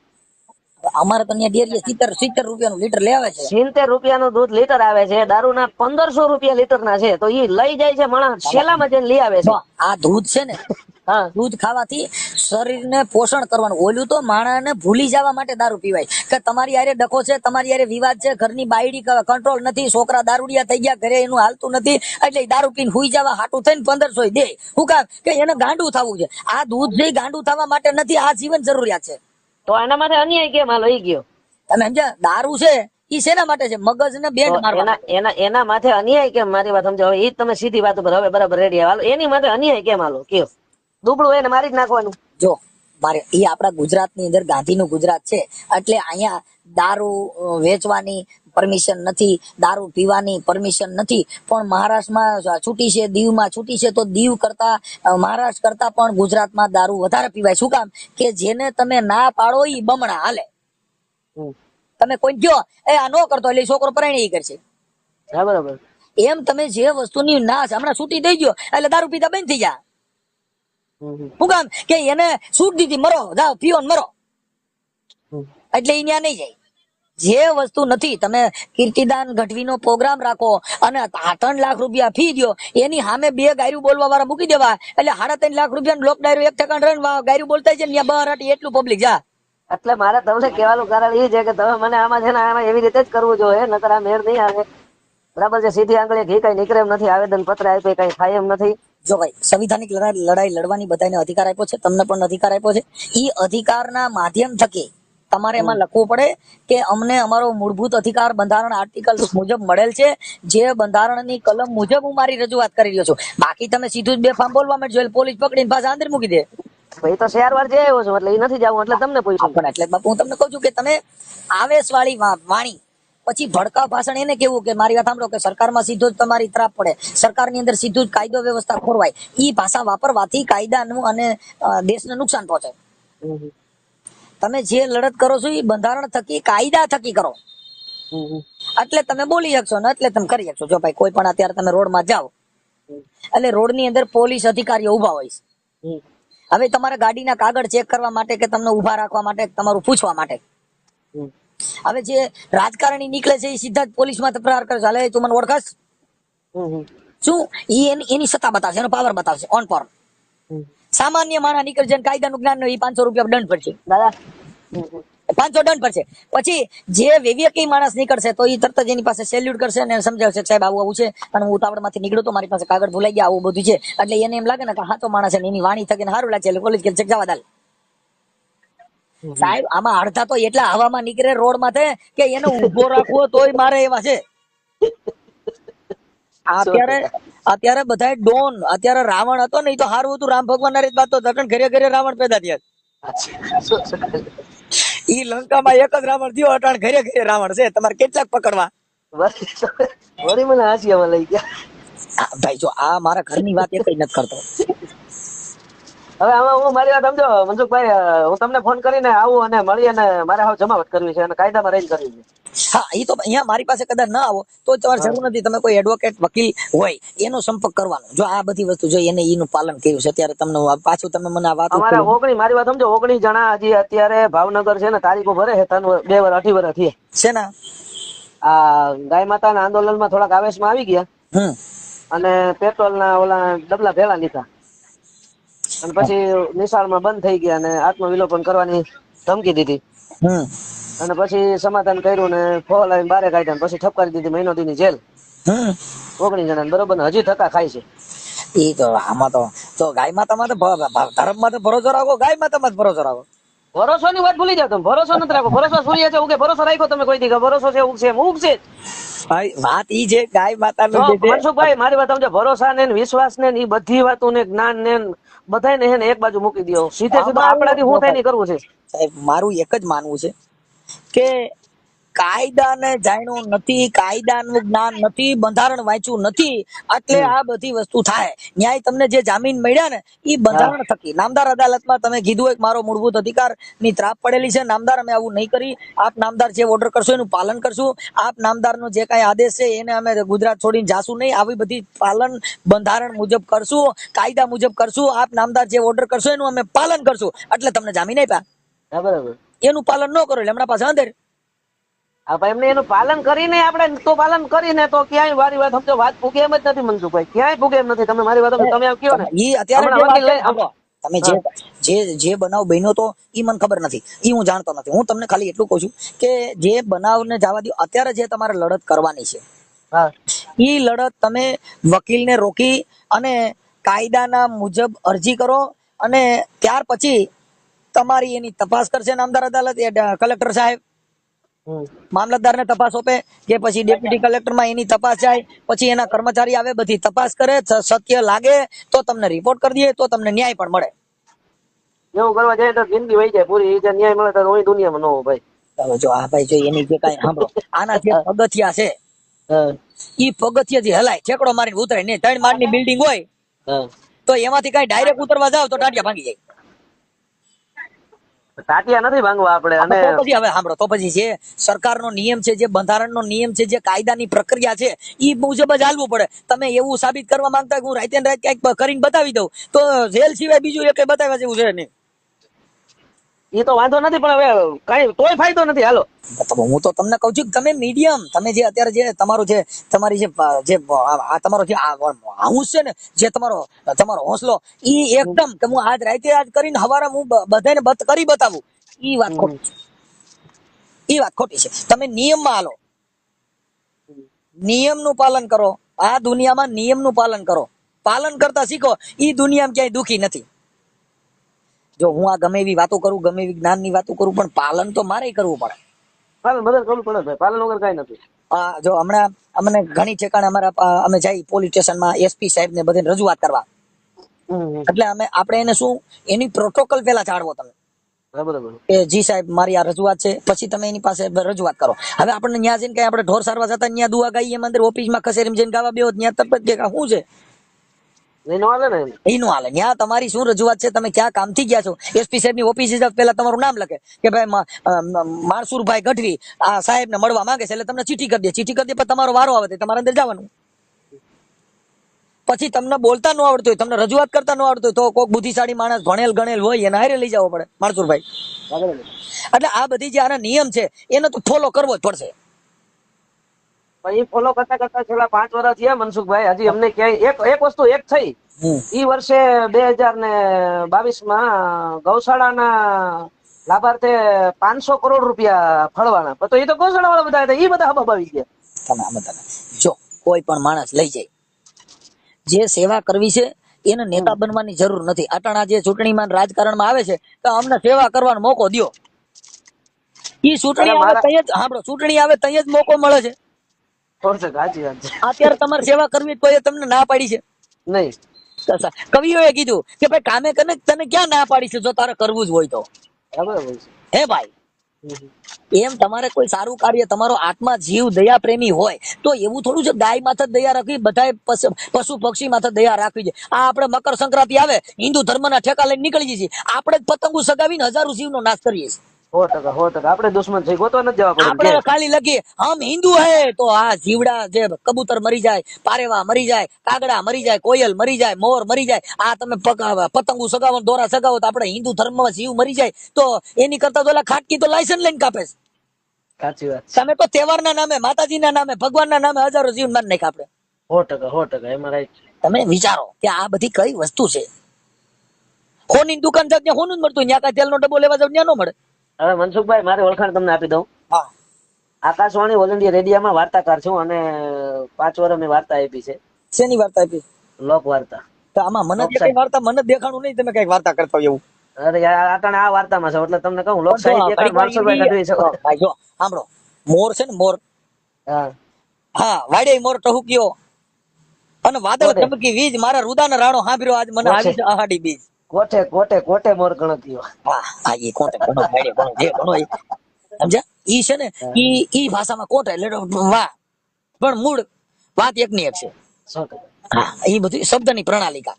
અમારે તો ત્યાં ડેરી 70 રૂપિયાનું લીટર લેવે છે. 70 રૂપિયાનું દૂધ લીટર આવે છે, દારૂના 1500 રૂપિયા લીટર ના છે. તો ઈ લઈ જાય છે માણસ છેલ્લામાં જઈને લઈ આવે છે. આ દૂધ છે ને, દૂધ ખાવાથી શરીરને પોષણ કરવાનું. ઓલું તો માણસને ભૂલી જવા માટે દારૂ પીવાય કે તમારી યારે ડખો છે, તમારી યારે વિવાદ છે, ઘરની બાયડી કંટ્રોલ નથી, છોકરા દારૂડિયા થઈ ગયા, ઘરે એનું હાલતું નથી એટલે દારૂ પીને હુઈ જવા હાટું થઈને 1500 દે. શું કામ કે એને ગાંડું થવું છે. આ દૂધ જે ગાંડું થવા માટે નથી, આ જીવન જરૂરિયાત છે. તો એના માટે અન્યાય કેમ હાલો ઈ ગયો? તમે સમજ્યા? દારૂ છે ઈ શેના માટે છે? મગજને બેન્ડ મારવા. એના માથે અન્યાય કેમ? મારી વાત સમજો. હવે ઈ તમે સીધી વાત ઉપર હવે બરાબર રેડી હાલો. એની માથે અન્યાય કેમ હાલો કયો? દુબળું એને મારી જ નાખવાનું. જો મારે એ આપણા ગુજરાતની અંદર ગાંધીનું ગુજરાત છે એટલે અહીંયા દારૂ વેચવાની પરમિશન નથી, દારૂ પીવાની પરમિશન નથી. પણ મહારાષ્ટ્રમાં છૂટી છે, દીવમાં છૂટી છે, તો દીવ કરતા મહારાષ્ટ્ર કરતા પણ ગુજરાતમાં દારૂ વધારે પીવાય. શું કામ કે જેને તમે ના પાડો ઈ બમણા હાલે. તમે કોઈ કયો એ આ નો કરતો એટલે છોકરો પરણી કરશે. બરાબર. એમ તમે જે વસ્તુની ના હમણાં છૂટી દઈ ગયો એટલે દારૂ પીતા બંધ થઈ જાય. શું કામ કે એને છૂટ દીધી, મરો જાઓ પીઓ મરો, એટલે એ ત્યાં નહીં જાય. જે વસ્તુ નથી, તમે કીર્તિદાન ગઢવીનો પ્રોગ્રામ રાખો અને 3 લાખ રૂપિયા ફી દો, એની સામે 2 ગાયરું બોલવા વાળા મૂકી દેવા એટલે 3.5 લાખ રૂપિયા લોક ડાયરો 1 રન ગાયરું બોલતા છે ને બહાર એટલું પબ્લિક જા. એટલે મારે તમને કહેવાનું કારણ એ છે કે તમે મને આમાં છે ને આમાં એવી રીતે જ કરવું જોઈએ, નકર આ મેળ નહીં આવે. બરાબર છે? સીધી આંગળે ઘી કઈ નીકળે એમ નથી, આવેદન પત્ર આપ્યું કઈ થાય એમ નથી. જો ભાઈ, સંવિધાનિક લડાઈ લડવાની બધાને અધિકાર આપ્યો છે, તમને પણ અધિકાર આપ્યો છે. ઈ અધિકારના માધ્યમ થકી તમારે એમાં લખવું પડે કે અમને અમારો મૂળભૂત અધિકાર બંધારણ આર્ટિકલ મુજબ મળેલ છે, જે બંધારણની કલમ મુજબ હું મારી રજૂઆત કરી રહ્યો છું. બાકી તમે સીધું જ બેફામ બોલવા માંડજો એટલે પોલીસ પકડીને પાછા અંદર મૂકી દે. ભાઈ તો શહેર વાર જઈ આવ્યો છું એટલે એ નથી જવું એટલે તમને પૂછ્યું. પણ એટલે બાપુ હું તમને કહું છું કે તમે આવેશ વાળી વાણી પછી ભડકાવ ભાષણ એને કેવું કે મારી વાત સાંભળો કે સરકારમાં સીધો જ તમારી ત્રાપ પડે, સરકારની અંદર સીધું જ કાયદો વ્યવસ્થા ખોરવાય, ઈ ભાષા વાપરવાથી કાયદાનું અને દેશને નુકસાન પહોંચે. તમે જે લડત કરો છો એ બંધારણ થકી કાયદા થકી કરો એટલે તમે બોલી શકશો ને એટલે તમે કરી શકશો. જો ભાઈ કોઈ પણ અત્યારે તમે રોડમાં જાઓ એટલે રોડની અંદર પોલીસ અધિકારીઓ ઉભા હોય છે. હવે તમારે ગાડીના કાગળ ચેક કરવા માટે કે તમને ઉભા રાખવા માટે, તમારું પૂછવા માટે. હવે જે રાજકારણી નીકળે છે એ સીધા જ પોલીસમાં તકરાર કરે છે, હાલે તું મને ઓળખાશ શું? એની સત્તા બતાવશે, એનો પાવર બતાવશે ઓન પર. સામાન્ય માણસ નીકળે છે કાયદાનું જ્ઞાન નો 500 રૂપિયા દંડ પડશે દાદા, 500 દંડ પડશે. પછી જે વિવેકી માણસ નીકળશે તો એ તરત જ એની પાસે સેલ્યુટ કરશે અને સમજાવશે સાહેબ આવું આવું છે અને હું ઉતાવળ માંથી નીકળ્યો તો મારી પાસે કાગળ ભૂલાઈ ગયા, આવું બધું છે. એટલે એને એમ લાગે ને કે હા તો માણસ એની વાણી થકી સારું લાગે એટલે કોલેજ કે જવા દાલ. સાહેબ આમાં અડધા તો એટલા હવામાં નીકળે રોડ માથે કે એને ઉભો રાખવો તોય મારે એવા છે. અત્યારે બધા ડોન, અત્યારે રાવણ હતો ને એ તો સારું હતું, રામ ભગવાન ના રીત વાત તો ઘરે ઘરે રાવણ પેદા થયા. ઈ લંકામાં એક જ રાવણ થયો, અટાણ ઘરે ઘરે રાવણ છે. તમારે કેટલાક પકડવા? વળી મને હાંસિયામાં લઈ ગયા. ભાઈ જો આ મારા ઘરની વાત એક નથી કરતો. હવે આમાં હું મારી વાત સમજો મનસુખભાઈ, હું તમને ફોન કરીને આવું અને મળી અને મારે હવે જમાવટ કરવી છે અને કાયદામાં રહીને કરવી છે. હા, એ તો અહીંયા મારી પાસે કદાચ ના આવો તો તમારે જરૂર નથી, તમે કોઈ એડવોકેટ વકીલ હોય એનો સંપર્ક કરવાનો. જો આ બધી વસ્તુ જો એને એનું પાલન કર્યું છે અત્યારે તમને પાછું તમે મને આ વાત અમારા મારી વાત સમજો 19 જણા હજી અત્યારે ભાવનગર છે ને તારીખો ભરે છે, 2 વર્ષ 2.5 વર્ષ થયા છે ને. આ ગાય માતાના આંદોલનમાં થોડાક આવેશમાં આવી ગયા અને પેટ્રોલના ઓલા ડબલા ભેળા લીધા અને પછી નિશાળમાં બંધ થઈ ગયા અને આત્મવિલોપન કરવાની ધમકી દીધી અને પછી સમાધાન કર્યું ને ફોલ આવીને બારે કાઢ્યા પછી ઠપકારી દીધી મહિનો દીની જેલ. 19 જણા બરોબર, હજી ધક્કા ખાય છે. એ તો આમાં તો તો ગાય માતામાં તો ધર્મમાં તો ભરોસો રાખો, ગાય માતામાં જ ભરોસો રાખો. ભરોસો ની વાત ભૂલી જાવ તમે, ભરોસો નથી રાખો. ભરોસો સૂર્ય છે ઉગે, ભરોસો રાખ્યો તમે કોઈ દી કે ભરોસો છે ઉગશે? એમ ઉગશે જ. ભાઈ વાત ઈ છે ગાય માતાનું જો જે છે. મનસુખભાઈ મારી વાત સમજો, ભરોસા ને વિશ્વાસ ને એ બધી વાતો ને જ્ઞાન ને બધાય ને એક બાજુ મૂકી દો. સીધે સીધું આપણાથી હું થાય નહીં કરવું છે. સાહેબ મારું એક જ માનવું છે કે કાયદાને જાણ્યું નથી, કાયદાનું જ્ઞાન નથી, બંધારણ વાંચ્યું નથી, એટલે આ બધી વસ્તુ થાય. ન્યાય તમને જે જામીન મળ્યા ને એ બંધારણ થકી. નામદાર અદાલતમાં તમે કીધું એક મારો મૂળભૂત અધિકાર ની ત્રાપ પડેલી છે. નામદાર અમે આવું નહીં કરી. આપ નામદાર જે ઓર્ડર કરશો એનું પાલન કરશું. આપ નામદારનો જે કાંઈ આદેશ છે એને અમે ગુજરાત છોડીને જાશું નહીં. આવી બધી પાલન બંધારણ મુજબ કરશું, કાયદા મુજબ કરશું. આપ નામદાર જે ઓર્ડર કરશો એનું અમે પાલન કરશું. એટલે તમને જામીન આપ્યા. બરાબર. એનું પાલન ન કરો એટલે હમણાં પાછા અંદર. એમને એનું પાલન કરીને આપણે તો પાલન કરીને તો ક્યાંય મારી વાત સમજો વાત પૂગે એમ જ નથી મનસુખભાઈ, ક્યાંય પૂગે એમ નથી. તમે મારી વાત તમે આમ કહો ને ઈ અત્યારે તમે જે બનાવ બન્યો તો ઈ મને ખબર નથી, ઈ હું જાણતો નથી. હું તમને ખાલી એટલું કહું છું કે જે બનાવને જવા દો. અત્યારે જે તમારે લડત કરવાની છે ઈ લડત તમે વકીલને રોકી અને કાયદાના મુજબ અરજી કરો અને ત્યાર પછી તમારી એની તપાસ કરશે નામદાર અદાલત, કલેક્ટર સાહેબ મામલતદાર ને તપાસ સોંપે કે પછી ડેપ્યુટી કલેક્ટરમાં એની તપાસ જાય, પછી એના કર્મચારી આવે બધી તપાસ કરે, સત્ય લાગે તો તમને રિપોર્ટ કરી દે, તો તમને ન્યાય પણ મળે. એવું કરવા જાય તો જિંદગી વહી જાય પૂરી. ન્યાય મળે તો હું દુનિયામાં ન હોઉં ભાઈ. હવે જો આ ભાઈ જો એની જે કાંઈ સાંભળો, આના જે પગથિયા છે ઈ પગથિયાથી હલાય, ઠેકડો મારીને ઉતરે ને. 3 માળની બિલ્ડિંગ હોય તો એમાંથી કઈ ડાયરેક્ટ ઉતરવા જાવ તો ટાટિયા ભાંગી જાય. ટાટિયા નથી ભાંગવા આપણે. અને તો પછી હવે સાંભળો, તો પછી જે સરકારનો નિયમ છે, જે બંધારણનો નિયમ છે, જે કાયદાની પ્રક્રિયા છે ઈ મુજબ જ હાલવું પડે. તમે એવું સાબિત કરવા માંગતા કે હું રાતે ને રાત ક્યાંક કરીને બતાવી દઉં તો જેલ સિવાય બીજું એક બતાવ્યા જેવું છે નહીં. એ તો વાંધો નથી પણ હવે કઈ તોય ફાયદો નથી. હાલો હું તો તમને કઉ છું કે તમે મીડિયમ, તમે જે અત્યારે જે તમારું જે તમારી જે આ તમારો જે હાઉસ છે ને, જે તમારો હોંસલો ઈ એકદમ કે હું આજ રાતે આજ કરીને હવારે હું બધાને કરી બતાવું, ઈ વાત ખોટી છે. ઈ વાત ખોટી છે. તમે નિયમમાં હાલો, નિયમનું પાલન કરો. આ દુનિયામાં નિયમનું પાલન કરો, પાલન કરતા શીખો. ઈ દુનિયામાં ક્યાંય દુખી નથી. જો હું આ ગમે એવી વાતો કરું, ગમે એવી જ્ઞાનની વાતો કરું, પણ પાલન તો મારે કરવું પડે. પાલન બધા કરવું પડે ભાઈ, પાલન વગર કઈ નથી. જો હમણાં અમને ઘણી ઠેકાણે અમે જઈ પોલીસ સ્ટેશનમાં એસપી સાહેબ ને બધાને રજૂઆત કરવા, એટલે આપણે એને શું એની પ્રોટોકોલ પેલા જાળવો તમે કે જી સાહેબ મારી આ રજૂઆત છે, પછી તમે એની પાસે રજૂઆત કરો. હવે આપણને ત્યાં જઈને કઈ આપણે ઢોર સારવા જતા ત્યાં દુઆ ગાઈએ અંદર ઓફિસમાં કચેરીમાં જઈને ગાવા બેહો ત્યાં તરત જ શું છે એનું હાલે. ત્યાં તમારી શું રજૂઆત છે, તમે ક્યાં કામથી ગયા છો, એસપી સાહેબ ની ઓફિસે જાવ, પેલા તમારું નામ લખે કે ભાઈ માણસુરભાઈ ગઢવી આ સાહેબ ને મળવા માંગે છે, એટલે તમને ચીઠી કરી દે. ચીઠી કરી દે પછી તમારો વારો આવે તમારે અંદર જવાનું. પછી તમને બોલતા ન આવડતું હોય, તમને રજૂઆત કરતા ન આવડતું હોય તો કોઈક બુદ્ધિશાળી માણસ ભણેલ ગણેલ હોય એને હારે લઈ જવો પડે માણસુરભાઈ. એટલે આ બધી જે આના નિયમ છે એને તો ફોલો કરવો જ પડશે. એ ફોલો કરતા કરતા છેલ્લા 5 વર્ષ થયા મનસુખભાઈ, હજી અમને ક્યાંય એક વસ્તુ એક થઈ. ઈ વર્ષે 2022 માં ગૌશાળાના લાભાર્થે 500 કરોડ રૂપિયા ફળવાના. તો એ તો ગૌશાળા વાળા બધા હતા, એ બધા હબાબ આવી ગયા. તમે આ બધા જો કોઈ પણ માણસ લઈ જાય, જે સેવા કરવી છે એને નેતા બનવાની જરૂર નથી. અટાણા જે ચૂંટણીમાં રાજકારણમાં આવે છે તો અમને સેવા કરવાનો મોકો દો. ઈ ચૂંટણી આવે તઈ જ સાંભળો, ચૂંટણી આવે તઈ જ મોકો મળે છે. અત્યારે તમારે સેવા કરવી તો તમને ના પાડી છે નહીં. કવિઓએ કીધું કે ભાઈ કામે કરીને તને ક્યાં ના પાડી છે જો તારે કરવું જ હોય તો. હે ભાઈ, એમ તમારે કોઈ સારું કાર્ય, તમારો આત્મા જીવ દયા પ્રેમી હોય તો એવું થોડું છે ગાય માથે દયા રાખવી, બધા પશુ પક્ષી માથે દયા રાખવી છે. આ આપણે મકર સંક્રાંતિ આવે હિન્દુ ધર્મના ઠેકા લઈને નીકળી જઈએ, આપણે જ પતંગો સગાવીને હજારો જીવનો નાશ કરીએ છીએ. 100% આપણે દુશ્મન છે, ગોતવા નથી જવા પડે. આપણે ખાલી લખીએ હમ હિન્દુ હે તો આ જીવડા જે કબૂતર મરી જાય, પારેવા મરી જાય, કાગડા મરી જાય, કોયલ મરી જાય, મોર મરી જાય, આ તમે પતંગો સગાવો, દોરા સગાવો તો આપણે હિન્દુ ધર્મમાં જીવ મરી જાય, તો એની કરતા તો ખાટકી તો લાયસન્સ લઈને કાપે છે. સાચી વાત. તમે તો તહેવારના નામે, માતાજીના નામે, ભગવાનના નામે હજારો જીવન મારી નાખ આપણે. 100% એમાં રાઈટ. તમે વિચારો કે આ બધી કઈ વસ્તુ છે. હોની દુકાન જાવ ત્યાં હોનું જ મળતું, ત્યાં કઈ તેલનો ડબ્બો લેવા જાવ ત્યાં ન મળે. હવે મનસુખભાઈ મારી ઓળખાણ તમને આપી દઉં. આકાશવાણી ઓલ ઇન્ડિયા રેડિયોમાં વાર્તાકાર છું અને 5 વર્ષ મેં વાર્તા આપી છે. શેની વાર્તા આપી? લોક વાર્તા. તો આમાં મને જે કઈ વાર્તા મને દેખાણું નહીં, તમે કઈક વાર્તા કરતા હોય એવું. અરે યાર આટાણે આ વાર્તામાં છે એટલે તમને કહું લોક સાહિત્યકાર માનસુરભાઈ ગઢવી છે. ભાઈ જો સાંભળો, મોર છે ને મોર, હા હા વાડે મોર ટહુક્યો અને વાદળ ચમકી વીજ, મારા રુદાના રાણો હાંભર્યો આજ મને આવી છે આહાડી બીજ. કોઠે કોઠે કોઠે મોર ગણત્યો. વાહ આ ઈ કોટે ઘણો વાડે ઘણો જે ઘણો સમજ્યા ઈ છે ને ઈ ભાષામાં કોટે એટલે વાહ, પણ મૂળ વાત એકની એક છે. હા ઈ બધી શબ્દની પ્રણાલિકા.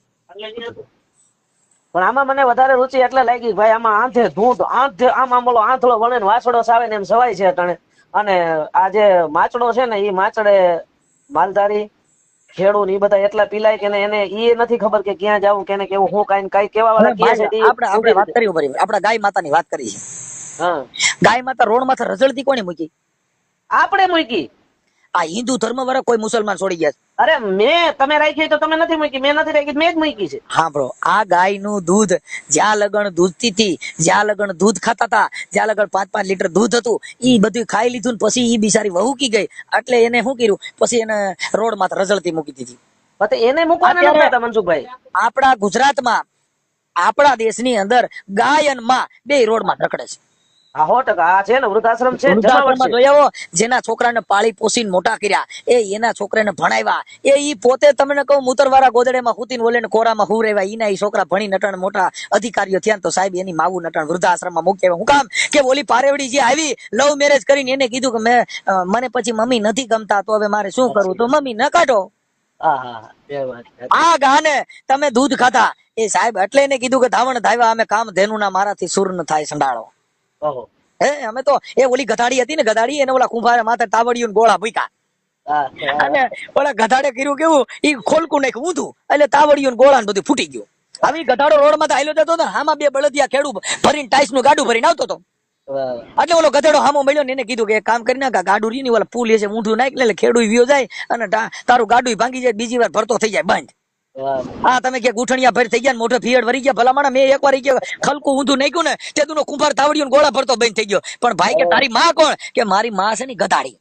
પણ આમાં મને વધારે રુચિ એટલે લાગી ભાઈ આમાં આંધે ધૂંધ આંધે આમ બોલો આંધળો વળે ને વાછડો સાવે ને એમ સવાય છે અટાણે. અને આ જે માચડો છે ને એ માચડે માલધારી ખેડૂત એ બધા એટલા પીલાય કે એને એ નથી ખબર કે ક્યાં જવું કેને કેવું હું કઈ કેવા વાળા કે છે. આપણે વાત કરી ઉપર આપણે ગાય માતાની વાત કરી છે. હા ગાય માતા રોડ માંથી રઝળતી કોને મૂકી? આપણે મૂકી. આ હિન્દુ ધર્મ વાળા કોઈ મુસલમાન છોડી ગયા? અરે મેં તમે રાખી તો તમે નથી મૂકી, મેં નથી રાખી મેં જ મૂકી છે. હા બ્રો, આ ગાય નું દૂધ જ્યાં લગણ દૂધતી હતી, જ્યાં લગણ દૂધ ખાતા હતા, જ્યાં લગણ 5-5 લીટર દૂધ હતું, ઈ બધું ખાઈ લીધું ને પછી ઈ બિચારી વહુકી ગઈ એટલે એને શું કર્યું, પછી એને રોડ માં રઝળતી મૂકી દીધી. એને મૂકવાના નતા મનસુખભાઈ. આપણા ગુજરાતમાં આપણા દેશની અંદર ગાય અને માં બે રોડ માં રખડે છે. હા 100% આ છે ને વૃદ્ધાશ્રમ છે. વૃદ્ધાશ્રમમાં જોયા જેના છોકરાને પાળી પોસીને મોટા કર્યા, એના છોકરાને ભણાવ્યા, ઈ પોતે તમને કહું મૂતરવાળા ગોદડેમાં હુતીને ઓલેને કોરામાં હું રહેવા, ઈના ઈ છોકરા ભણી નટણ મોટા અધિકારીઓ થયા તો સાહેબ એની માવું નટણ વૃદ્ધાશ્રમમાં મૂકી. હું કામ કે ઓલી પારેવડી જે આવી લવ મેરેજ કરીને એને કીધું કે મને પછી મમ્મી નથી ગમતા તો હવે મારે શું કરવું, તો મમ્મી ન કાઢો. આ ગાને તમે દૂધ ખાતા એ સાહેબ એટલે એને કીધું કે ધાવણ ધાવ્યા અમે કામ ધેનું ના મારાથી સુર ન થાય સંડાળો. અમે તો એ ઓલી ગધાડી હતી ને ગધાડી, એને ઓલા કુંભારે માથે તાવડિયું ગોળા ભૂકા અને ઓલા ગધાડે કર્યું કેવું, ઈ ખોલકું નાખ્યું ઊંધું એટલે તાવડિયું ગોળા ને બધું ફૂટી ગયું. આવી ગધાડો રોડ માં હાલ્યો જતો હતો, હામાં બે બળદિયા ખેડૂ ભરીને ટાઈસ નું ગાડું ભરીને આવતો હતો. એટલે ઓલો ગધેડો હામો મળ્યો ને એને કીધું કે એક કામ કરી નાખ, ગાડું રહી ને ઓલા પુલ છે ઊંધું નાખ એટલે ખેડૂ વિયો જાય અને તારું ગાડું ભાંગી જાય, બીજી વાર ભરતો થઈ જાય બંધ. હા તમે કે ગુઠણિયા ભર થઈ ગયા, મોઢે ફિયડ વરી ગયા, ભલામણ મેં એકવાર ખલકું ઊંધું નાખ્યું ને તે તું કુંભાર તાવડિયું ગોળા ભરતો બંધ થઈ ગયો. પણ ભાઈ કે તારી માં કોણ? કે મારી માં છે ને ગધાડી.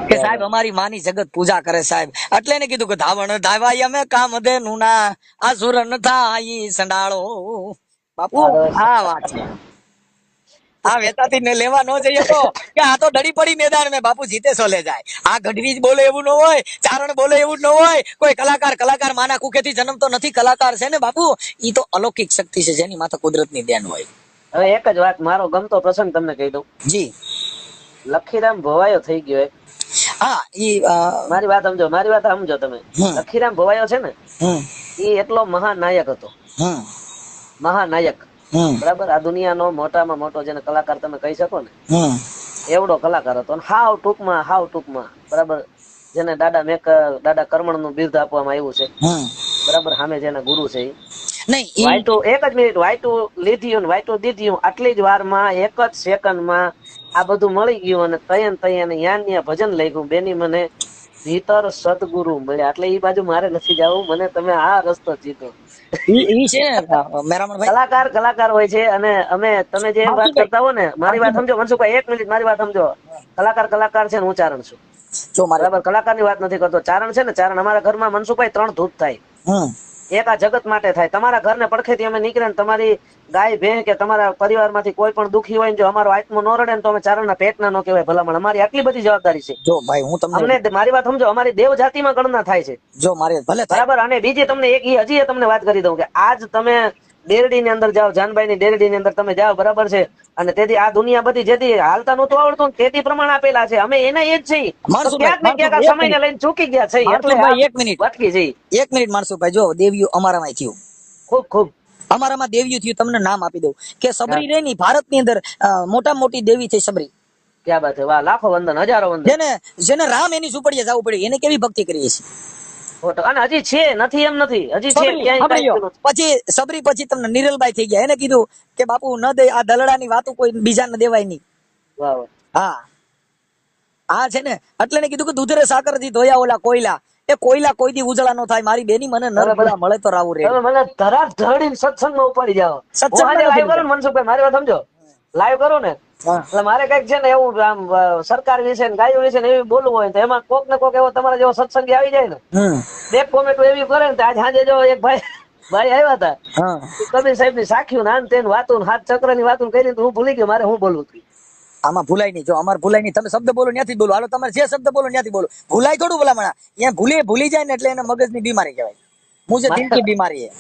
કે સાહેબ અમારી માની જગત પૂજા કરે સાહેબ, એટલે એને કીધું કે ધાવણ ધાવાય અમે કામ દેનું ના આસુર ન થાય સંડાળો. બાપુ આ વાત છે, આ વેતાથી ને લેવા ન જઈએ તો કે આ તો ડડી પડી મેદાન મેં બાપુ જીતે સોલે જાય. આ ગઢવી જ બોલે એવું ન હોય, ચારણ બોલે એવું ન હોય, કોઈ કલાકાર માના કુખેથી જન્મ તો નથી, કલાકાર છે ને બાપુ ઈ તો અલૌકિક શક્તિ છે જેની માથે કુદરતની દેન હોય. હવે એક જ વાત, મારો ગમતો પ્રસંગ તમને કહી દઉં. જી લખીરામ ભવાયો થઈ ગયો. હા ઈ મારી વાત સમજો તમે. લખીરામ ભવાયો છે ને ઈ એટલો મહાનાયક હતો, મહાનાયક બરાબર. આ દુનિયાનો મોટામાં મોટો જેને કલાકાર તમે કહી શકો ને એવડો કલાકાર હતો. હાવ ટૂંકમાં બરાબર, જેને દાદા કરમણ નું બિરુદ આપવામાં આવ્યું છે બરાબર, સામે જેના ગુરુ છે વાયટુ. એક જ મિનિટ, વાયટુ લીધ્યું ને વાયટુ દીધ્યું, આટલી જ વારમાં એક જ સેકન્ડમાં આ બધું મળી ગયું અને તયન યાન્ય ભજન લઈ ગયું. બેની મને ભીતર સદગુરુ મળ્યા. એટલે ઈ બાજુ મારે નથી જવું, મને તમે આ રસ્તો જીતો. કલાકાર હોય છે અને તમે જે વાત કરતા હો ને, મારી વાત સમજો મનસુખભાઈ, એક મિનિટ મારી વાત સમજો. કલાકાર છે ને હું ચારણ છું બરાબર, કલાકાર ની વાત નથી કરતો, ચારણ છે ને ચારણ. અમારા ઘરમાં મનસુખભાઈ 3 ધૂપ થાય. એક આ જગત માટે થાય, તમારા ઘર ને પડખેથી અમે નીકળે ને તમારી ગાય ભેં કે તમારા પરિવાર માંથી કોઈ પણ દુખી હોય ને જો અમારો આત્મો ન રડે ને તો અમે ચારણ ના પેટ ના ન કહેવાય ભલામણ. અમારી આટલી બધી જવાબદારી છે. જો ભાઈ હું તમને અમને મારી વાત સમજો, અમારી દેવ જાતિમાં ગણના થાય છે. જો મારી ભલે બરાબર. અને બીજી તમને એક હજી તમને વાત કરી દઉં કે આજ તમે ડેરડી ની અંદર જાઓ, જાનભાઈ ની ડેરડી ની અંદર તમે જાઓ બરાબર છે, અને તેથી આ દુનિયા બધી જેથી હાલતા નતું આવડતું તેથી પ્રમાણ આપેલા છે. અમે એના એ જ છીએ, ક્યાંક ને ક્યાંક આ સમયને લઈને ચૂકી ગયા છે. એટલે એક મિનિટ વટકી જઈ. એક મિનિટ માનસુભાઈ, જો દેવીઓ અમારામાં થયું, ખૂબ અમારામાં દેવીઓ થયું. તમને નામ આપી દઉં કે સબરી રે ની ભારત ની અંદર મોટા મોટી દેવી થઈ સબરી. ક્યાં બાત છે, વાહ, લાખો વંદન, હજારો વંદન. જેને રામ એની સુપડીએ જવું પડ્યું, એને કેવી ભક્તિ કરીએ છીએ. અને હજી છે, નથી એમ નથી, હજી છે. પછી સબરી પછી તમને નિરલબાઈ થઈ ગયા, એને કીધું કે બાપુ ન દે, આ દલડા ની વાતો કોઈ બીજા ને દેવાય નહીં. હા આ છે ને એટલે ને કીધું કે દૂધરે સાકર થી ધોયા ઓલા કોયલા, એ કોયલા કોઈ દી ઉજળા નો થાય. મારી બેની મને નરભલા મળે તો રાવું રે. મને ધરાર ધડીને સત્સંગમાં ઉપાડી જાવ. સત્સંગ લાઈવ કરો ને મનસુખભાઈ, મારી વાત સમજો, લાઈવ કરો ને એટલે મારે કઈક છે ને એવું આમ સરકાર વિશે ને ગાયો વિશે ને એવી બોલવું હોય તો એમાં કોક ને કોક એવો તમારા જેવો સત્સંગી આવી જાય ને, બે કોમેન્ટ એવી કરે ને, આજ સાંજે જો એક ભાઈ આવ્યા હતા, કબીર સાહેબ ની સાખ્યું નાન તેન વાતું હાથ ચક્ર ની વાતું કરી, હું ભૂલી ગયો મારે હું બોલવું હતું. આમાં ભૂલાય નહીં, જો અમારે ભૂલાય નહીં. તમે શબ્દ બોલો ત્યાંથી બોલો, હાલો તમારે જે શબ્દ બોલો ત્યાંથી બોલો, ભૂલાય થોડું ભલામણા. અહીંયા ભૂલી જાય ને એટલે એને મગજની બીમારી કહેવાય, મુજે દિલ કી બીમારી હે.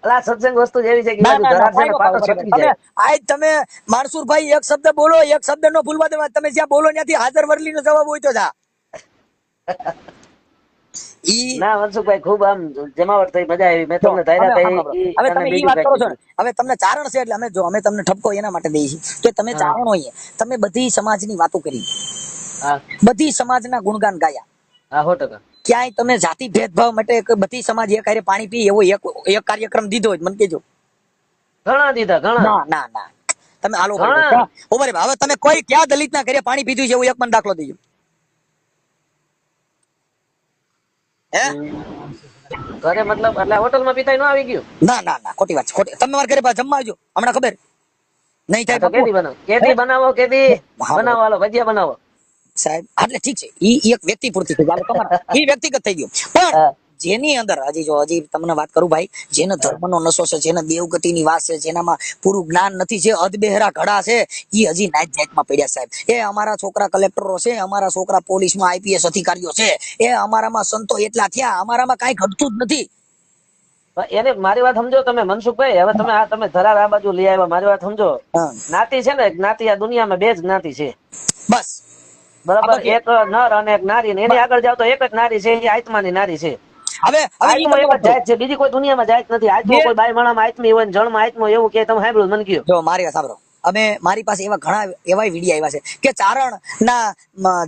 અલા સત્સંગ વસ્તુ જેવી છે કે ધરાર છે ને પાટો છટકી જાય. આજ તમે માણસુરભાઈ એક શબ્દ બોલો, એક શબ્દ નો ભૂલવા દેવા, તમે જ્યાં બોલો ત્યાંથી હાજર વરલી નો જવાબ હોય તો જા. ના મનસુખભાઈ ખૂબ આમ જમાવટ થઈ, મજા આવી. મેં તમને ધાર્યા હવે તમે ઈ વાત કરો છો ને, હવે તમને ચારણ છે એટલે અમે તમને ઠપકો એના માટે દઈએ છીએ કે તમે ચારણ હોઈએ, તમે બધી સમાજની વાતો કરી, બધી સમાજના ગુણગાન ગાયા. હા 100%. ક્યાંય તમે જાતિ ભેદભાવ માટે બધી સમાજ એક હારે પાણી પી એવો એક કાર્યક્રમ દીધો હોય મને કેજો. ઘણા દીધા, ઘણા. ના ના તમે આલો ઓવર. હવે તમે કોઈ ક્યાં દલિત ના ઘરે પાણી પીધું છે એવું એક પણ દાખલો દીજો. ઘરે મતલબ એટલે હોટલ માં પીતા ન આવી ગયું? ના ના ના ખોટી વાત છે, ખોટી. તમે મારા ઘરે જમવા આવજો હમણાં, ખબર નહીં થાય. કેદી બનાવો, કેદી બનાવો, હાલો ભજીયા બનાવો સાહેબ. એટલે ઠીક છે, ઈ એક વ્યક્તિ પૂરતી થઈ ગયું, ઈ વ્યક્તિગત થઈ ગયું. પણ જેની અંદર હજી તમને વાત કરું ભાઈ, જેનો ધર્મનો નશો છે, જેને દેવગતિની વાત છે, જેનામાં પૂરું જ્ઞાન નથી, જે અધબેહરા ઘડા છે, ઈ હજી નાત જાતમાં પડ્યા સાહેબ. એ અમારા છોકરા કલેક્ટરો છે, અમારા છોકરા પોલીસમાં આઈપીએસ અધિકારીઓ છે, એ અમારામાં સંતો એટલા થયા, અમારામાં કઈ ઘટતું જ નથી. એને મારી વાત સમજો તમે મનસુખભાઈ. હવે તમે ધરાર આ બાજુ લઈ આવ્યા, મારી વાત સમજો. જ્ઞાતિ છે ને, જ્ઞાતિ આ દુનિયામાં બે જ જ્ઞાતિ છે બસ, બરાબર. એક નર અને એક નારી. એની આગળ જાવ તો એક જ નારી છે, એ આત્માની નારી છે. હવે જાત છે, બીજી કોઈ દુનિયામાં જાત નથી. આત્મા કોઈ બાઈ માણામાં આત્મી હોય, જળમાં આત્મા એવું કે તમે સાંભળ્યું મને કયો? જો મારી વાત સાંભળો, મારી પાસે એવા ઘણા એવા વિડીયો આવ્યા છે કે ચારણ ના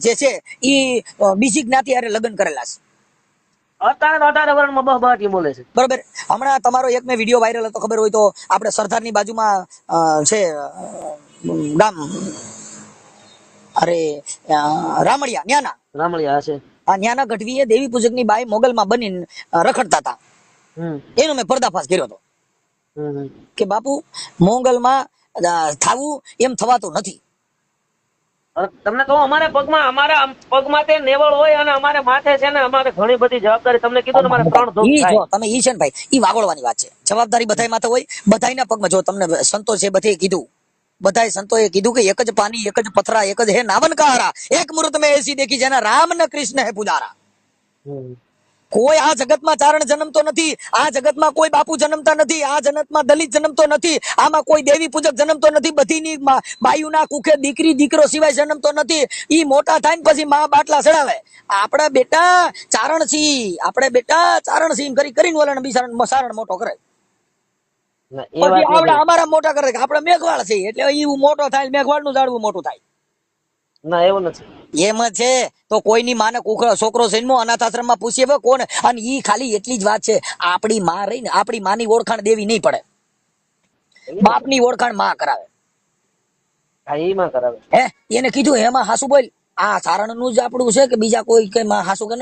જે છે ઈ બીજી જ્ઞાતિ હારે લગ્ન કરેલા છે. 18 વર્ષમાં બહબાટી બોલે છે. બરોબર. હમણાં તમારો એક મેં વિડીયો વાયરલ હતો, ખબર હોય તો, આપણે સરદારની બાજુમાં છે ગામ, અરે રામળિયા, રામળિયા છે. આ ન્યાના ગઢવીએ દેવી પૂજકની બાઈ મોગલમાં બની રખડતા હતા. એનો મેં પર્દાફાશ કર્યો હતો કે બાપુ મોગલમાં થાવું એમ થવાતું નથી. તમને કહું, અમારા પગમાં તે નેવળ હોય અને અમારે માથે છે ને અમારે ઘણી બધી જવાબદારી. તમને કીધું ને અમારે 3 ધૂપ થાય. તમે ઈ છે ને ભાઈ, ઈ વાગોળવાની વાત છે. જવાબદારી બધાય માથે હોય, બધાયના પગમાં. જો તમને સંતો છે બધે કીધું, બધાય સંતોએ કીધું કે એક જ પાણી, એક જ પથરા, એક જ હે નાવન કહારા, એક મૂર્ત મેં એસી દેખી જેના રામ ને કૃષ્ણ હે પુજારા. કોઈ આ જગતમાં ચારણ જન્મતો નથી, આ જગતમાં કોઈ બાપુ જન્મતા નથી, આ જગતમાં દલિત જન્મતો નથી, આમાં કોઈ દેવી પૂજક જન્મતો નથી, બધીની બાયુના કુખે દીકરી દીકરો સિવાય જન્મતો નથી. ઈ મોટા થાય ને પછી માં બાટલા ચડાવે, આપણે બેટા ચારણ છી, આપણે બેટા ચારણ છી કરી કરીને ઓલાને બિચારાને સારણ મોટો કરે. અમારા મોટા કરે આપડે મેઘવાળ છે એટલે એવું મોટો થાય, મેઘવાળ નું ઝાડવું મોટું થાય. ના એવું નથી. એમ છે તો કોઈની માને છોકરો જન્મો અનાથ આશ્રમ માં પૂછીએ કોણ? અને ઈ ખાલી એટલી જ વાત છે, આપણી માં રહી ને આપણી માની ઓળખાણ દેવી નહીં પડે, બાપની ઓળખાણ માં કરાવે. હે એને કીધું એમાં હાસુ બોલ, આ ચારણ નું જ આપણું છે કે બીજા કોઈ કઈ હાસુ કે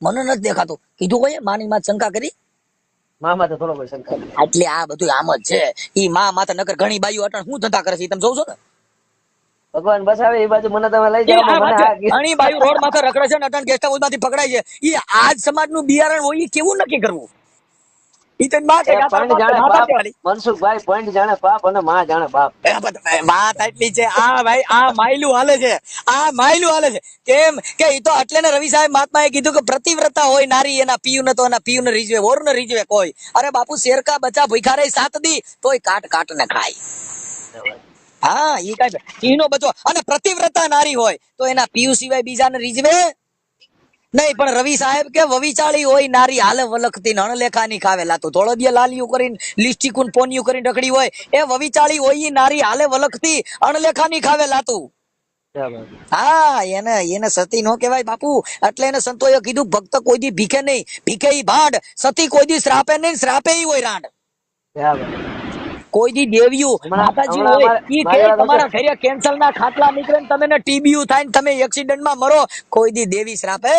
મને નથી દેખાતું. કીધું કોઈ માની માં શંકા કરી? એટલે આ બધું આમ જ છે. ઈ માં માથે નકર ઘણી બાઈઓ અટણ શું ધંધા કરે છે તમે જોઉં છો ને? ભગવાન બચાવે એ બાજુ મને તમે લઈ જાઓ. ઘણી બાઈઓ રોડ માથે રખડે છે ને અટણ ગેસ્ટ હાઉસ માંથી પકડાય છે. ઈ આજ સમાજ નું બિયારણ હોય, ઈ કેવું નક્કી કરવું? મનસુખભાઈ પોઈન્ટ જાણે પાપ અને માં જાણે બાપ. વાત એટલી છે. આ ભાઈ આ માયલું હાલે છે, આ માયલું હાલે છે. કેમ કે ઈ તો એટલે ને રવિ સાહેબ મહાત્મા એ કીધું કે પ્રતિવ્રતા હોય નારી એના પીયું ને તો એના પીયું ને રીઝવે, ઓર ને રીઝવે કોઈ. અરે બાપુ શેરકા બચ્ચા ભૂખા રહે 7 દી તોય કાટ ને ખાય. હા ઈ કઈ નો બચ્ચો અને પ્રતિવ્રતા નારી હોય તો એના પીયું સિવાય બીજાને રીઝવે નહીં. પણ રવિ સાહેબ કે વવિચાળી હોય નારી હાલે વલખતી અણલેખાની ખાવે લાતું. ધોળદિયા લાલિયું કરીને લિસ્ટિકુન પોનિયું કરીને રખડી હોય એ વવિચાળી હોય, ઈ નારી હાલે વલખતી અણલેખાની ખાવે લાતું. હા એને સતી નો કહેવાય બાપુ. એટલે એને સંતોએ કીધું ભક્ત કોઈ દી ભીખે નહીં, ભીખે ઈ ભાંડ. સતી કોઈ દી શ્રાપે નહીં, શ્રાપે ઈ હોય રાંડ. કોઈ દી દેવ્યું માતાજી હોય ઈ કે તમારા ઘરે કેન્સર ના ખાટલા નીકળે ને તમે ટીબીયુ થાય ને તમે એક્સિડન્ટ માં મરો, કોઈ દી દેવી શ્રાપે?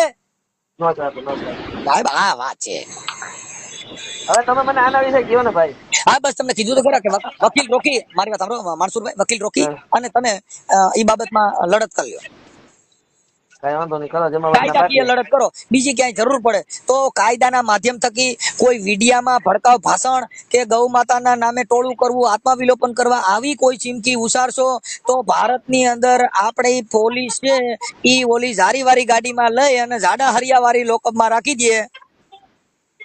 આ વાત છે. હવે તમે મને આના વિશે કહો ને ભાઈ. હા બસ તમને કીધું તો ખરા કે વકીલ રોકી, મારી વાત સાંભળો માનસુરભાઈ, વકીલ રોકી અને તમે એ બાબતમાં લડત કરી લો. કઈ વાંધો નહીં, કરો જેમાં કાયદાકીય લડત કરો. બીજી ક્યાંય જરૂર પડે તો કાયદાના માધ્યમ થકી કોઈ વિડિયામાં ભડકાવ ભાષણ કે ગૌ માતાના નામે ટોળું કરવું, આત્માવિલોપન કરવા, આવી કોઈ ચીમકી ઉસારશો તો ભારતની અંદર આપણે પોલીસ છે ઈ ઓલી જારીવારી ગાડીમાં લઈ અને જાડા હરિયા વાળી લોકઅપમાં રાખી દે.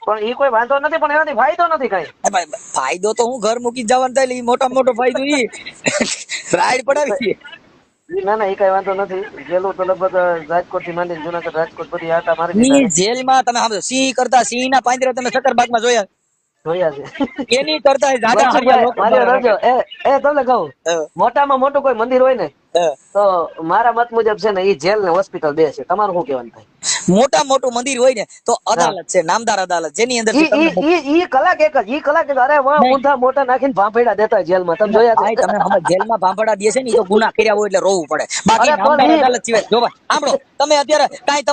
પણ એ કોઈ વાંધો નથી, પણ એનાથી ફાયદો નથી કઈ. ફાયદો તો હું ઘર મૂકી જવાનું થાય એટલે મોટા મોટો ફાયદો ઈ રાઈડ પડાવી. ના ના, એ કઈ વાંધો નથી. જેલું તો લગભગ રાજકોટ થી માંડીને જુનાગઢ રાજકોટ બધી આટા મારી દીધા. જેલમાં તમે સાંભળો, સિંહ કરતા સિંહ ના પાંજરે તમે સક્કરબાગમાં જોયા છે. એની કરતા જાડા હરિયા લોકો તમને કહું, મોટામાં મોટું કોઈ મંદિર હોય ને તો મારા મત મુજબ છે ને એ જેલ ને હોસ્પિટલ બે છે. તમારું શું કહેવાનું થાય? મોટા મોટું મંદિર હોય ને તો અદાલત છે, નામદાર અદાલત, જેની અંદર ઈ કલાક એક જ, ઈ કલાક એક. અરે વાહ, ઊંધા મોટા નાખીને ભાંભેડા દેતા જેલમાં. તમે જોયા? તમે જેલમાં ભાંભડા દે છે ને, એ તો ગુના કર્યા હોય એટલે રોવું પડે. બાકી નામદાર અદાલત સિવાય જો ભાઈ સાંભળો, તમે અત્યારે કાંઈ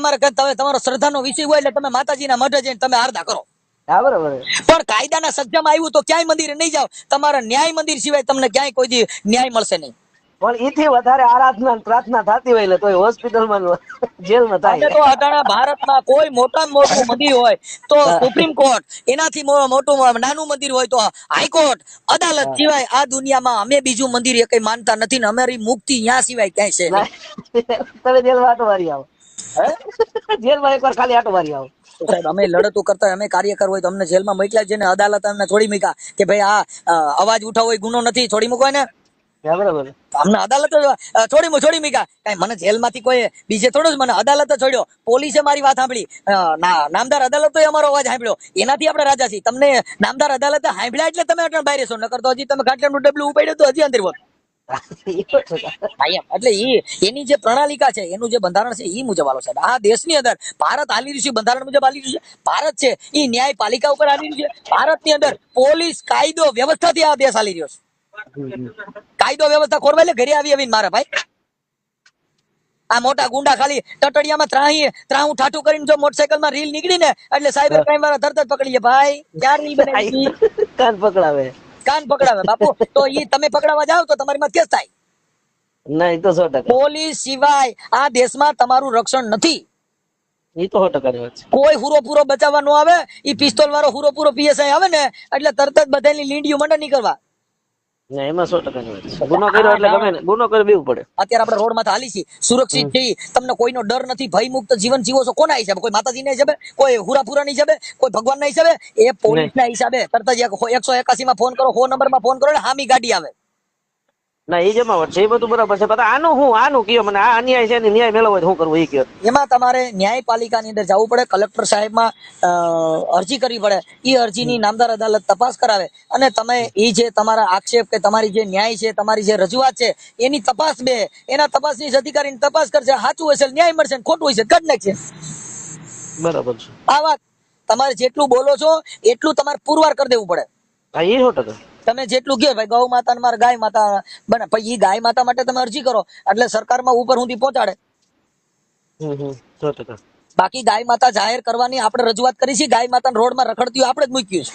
તમારો શ્રદ્ધાનો વિષય હોય એટલે તમે માતાજીના મઢે જઈને તમે આરધા કરો. હા બરાબર. પણ કાયદાના સજ્જામાં આવ્યું તો ક્યાંય મંદિરે નહીં જાવ, તમારા ન્યાય મંદિર સિવાય તમને ક્યાંય કોઈ દી ન્યાય મળશે નહીં. પણ એથી વધારે આરાધના પ્રાર્થના થતી હોય તો હોસ્પિટલમાં જેલમાં થાય. તો અટાણા ભારતમાં કોઈ મોટામાં મોટું મંદિર હોય તો સુપ્રીમ કોર્ટ, એનાથી મોટું નાનું મંદિર હોય તો હાઈકોર્ટ, અદાલત સિવાય આ દુનિયામાં અમે બીજું મંદિર એ કઈ માનતા નથી ને અમારી મુક્તિ ત્યાં સિવાય ક્યાંય છે. તમે જેલમાં આટો મારી આવો, જેલમાં એકવાર ખાલી આટો મારી આવો. સાહેબ અમે લડતો કરતા અમે કાર્યકર હોય તો અમને જેલમાં મોકલ્યા છે ને અદાલત અમને છોડી મૂક્યા કે ભાઈ આ અવાજ ઉઠાવો એ ગુનો નથી, છોડી મૂકો ને. બરાબર. અમને અદાલત છોડી મૂક્યા. કઈ મને જેલમાંથી કોઈ બીજે થોડો જ, મને અદાલત છોડ્યો. પોલીસે મારી વાત સાંભળી, નામદાર અદાલતે અમારો અવાજ સાંભળ્યો, એનાથી આપણે રાજા છીએ. તમને નામદાર અદાલતે સાંભળ્યા એટલે તમે અટણ બહાર રહેશો, નકર તો હજી તમે ખાટલાનું ડબલું ઉપાડ્યું તો હજી અંદર હોત. એટલે એની જે પ્રણાલિકા છે, એનું જે બંધારણ છે એ મુજબ હાલો સાહેબ. આ દેશની અંદર ભારત હાલી રહ્યું છે, બંધારણ મુજબ હાલી રહ્યું છે. ભારત છે એ ન્યાયપાલિકા ઉપર હાલી રહ્યું છે. ભારતની અંદર પોલીસ કાયદો વ્યવસ્થાથી આ દેશ હાલી રહ્યો છે. કાયદો વ્યવસ્થા ખોરવાય એટલે ઘરે આવીને મારા ભાઈ આ મોટા ગુંડા ખાલી ટટડિયામાં ત્રાહું ઠાઠું કરીને જો મોટરસાયકલમાં રીલ નીકળી ને એટલે સાયબર ક્રાઇમ વાળા તરત જ પકડી લે. ભાઈ ક્યાં રીલ બનાવી? કાન પકડાવે બાપુ. તો ઈ તમે પકડાવા જાવ તો તમારી માં કેસ થાય. નહીં તો 100%. પોલીસ સિવાય આ દેશમાં તમારું રક્ષણ નથી. ઈ તો 100% વાત છે. કોઈ હુરો પૂરો બચાવવા નો આવે. ઈ પિસ્તોલ વાળો હુરો પૂરો પીએસઆઈ આવે ને એટલે તરત જ બધાની લીંડીઓ મંડળ નહીં કરવા. એમાં 100% વાત છે. ગુનો કર્યો એટલે ગમે ને ગુનો કરી દેવું પડે. અત્યારે આપણે રોડ માંથી હાલી છીએ, સુરક્ષિત છીએ, તમને કોઈનો ડર નથી, ભય મુક્ત જીવન જીવો છો. કોના હિસાબે? કોઈ માતાજી ના હિસાબે, કોઈ હુરાપુરા ના હિસાબે, કોઈ ભગવાન ના હિસાબે? એ પોલીસ ના હિસાબે. તરત જ 181 માં ફોન કરો, 100 નંબર માં ફોન કરો ને હામી ગાડી આવે. ના એ જમાવટ છે, એ બધું બરાબર છે. આનું કયો મને આ અન્યાય છે ને ન્યાય મેળવવો શું કરવું એ કયો. એમાં તમારે ન્યાયપાલિકાની અંદર જવું પડે, કલેક્ટર સાહેબમાં અરજી કરવી પડે. એ અરજીની નામદાર અદાલત તપાસ કરાવે અને તમે એ જે તમારા આક્ષેપ કે તમારી જે ન્યાય છે, તમારી જે રજૂઆત છે એની તપાસ બે એના તપાસની અધિકારીની તપાસ કરશે. સાચું હશે ન્યાય મળશે, ખોટું હશે કાઢ નાખશે. બરાબર છે. આ વાત તમારે જેટલું બોલો છો એટલું તમારે પુરવાર કરી દેવું પડે. હા એ 100%. તમે જેટલું કહો ભાઈ ગૌ માતા મારે ગાય માતા બને, પછી ગાય માતા માટે તમે અરજી કરો એટલે સરકારમાં ઉપર સુધી પહોંચાડે. 100%. બાકી ગાય માતા જાહેર કરવાની આપણે રજૂઆત કરી છે. ગાય માતા રોડમાં રખડતી આપણે જ મૂક્યું છે.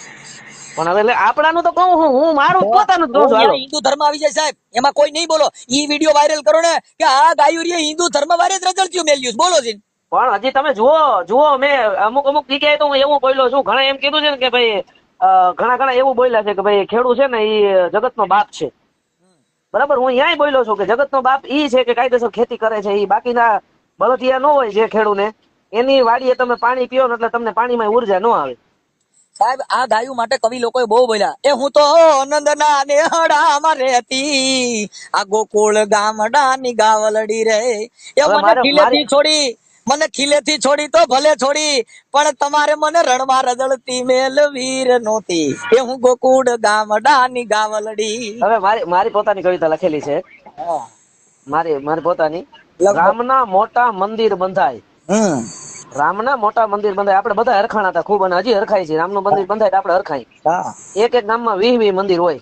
પણ હવે આપણાનું તો કહું હું મારું પોતાનું જ કહું છું. હિન્દુ ધર્મ આવી જાય સાહેબ, એમાં કોઈ નહીં બોલો. ઈ વિડીયો વાયરલ કરો ને કે આ ગાયુરીએ હિન્દુ ધર્મ વારે જ રજળત્યું મેલ્યું બોલો છે. પણ હજી તમે જુઓ મેં અમુક જગ્યાએ તો હું એવું બોલ્યો છું. ઘણા એમ કીધું છે ને કે ભાઈ ઘણા એવું બોલ્યા છે કે ભાઈ ખેડૂત છે ને એ જગતનો બાપ છે. બરાબર. હું અહીંયા બોલ્યો છું કે જગતનો બાપ ઈ છે કે કાયદેસર ખેતી કરે છે. એ બાકીના બળદિયા ન હોય જે ખેડૂને એની વાડીએ તમે પાણી પીઓ ને એટલે તમને પાણીમાં ઉર્જા ન આવે. સાહેબ આ ગાયું માટે કવિ લોકોએ બહુ બોલ્યા. એ હું તો નંદના નેહડામાં રહેતી, આ ગોકુળ ગામડાની ગાવલડી રે. એ મને ખીલેથી છોડી તો ભલે છોડી, પણ તમારે મને રણમાં રજળતી મેલવીર નહોતી. એ હું ગોકુળ ગામડાની ગાવલડી. હવે મારી પોતાની કવિતા લખેલી છે. મારી પોતાની. રામના મોટા મંદિર બંધાય. રામના મોટા મંદિર બંધાય. આપણે બધા હરખાણા હતા ખૂબ, અને હજી હરખાય છે. રામનું મંદિર બંધાય આપણે હરખાય. એક ગામમાં 20 મંદિર હોય.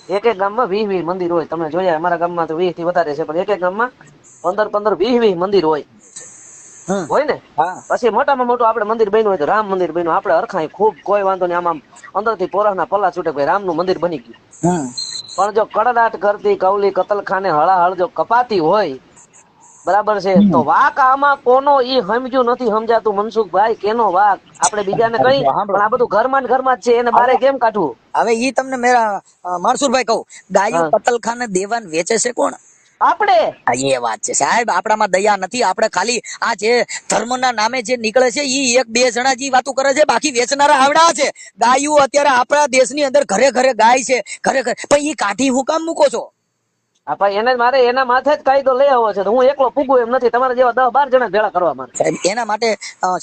એક ગામમાં 20 મંદિર હોય. તમે જોયા અમારા ગામમાં તો 20 થી વધારે છે, પણ એક ગામમાં 15 20 મંદિર હોય. હોય ને, પછી મોટામાં મોટું આપણે મંદિર બન્યું હોય તો રામ મંદિર બન્યું, આપણે અરખાય ખૂબ, કોઈ વાંધો નહીં, આમાં અંદર થી પોરાના પલ્લા છૂટે, ભાઈ રામનું મંદિર બની ગયું. પણ જો કડડાટ કરતી કવલી કતલખાને હળાહળ જો કપાતી હોય, બરાબર છે, તો વાક આમાં કોનો ઈ સમજ્યું નથી સમજાતું મનસુખભાઈ, કેનો વાક? આપણે બીજાને કઈ, પણ આ બધું ઘરમાં જ ઘરમાં જ છે, એને બારે કેમ કાઢવું? હવે ઈ તમને મેરા માણસુરભાઈ કહું, ગાયું કતલખાને દેવાન વેચે છે કોણ? આપણે. એ વાત છે સાહેબ, આપણામાં દયા નથી. આપણે ખાલી આ જે ધર્મના નામે જે નીકળે છે ઈ એક બે જણા જે વાતો કરે છે, બાકી વેચનારા આવડા છે. ગાયું અત્યારે આપણા દેશની અંદર ઘરે ઘરે ગાય છે, ઘરે ઘરે, પણ ઈ કાઢી હું કામ મૂકો છો? એને મારે એના માથે જ કાયદો લઈ આવવો છે, હું એકલો પૂગું એમ નથી, તમારા જેવા 10-12 જણા ભેળા કરવા મારે. સાહેબ એના માટે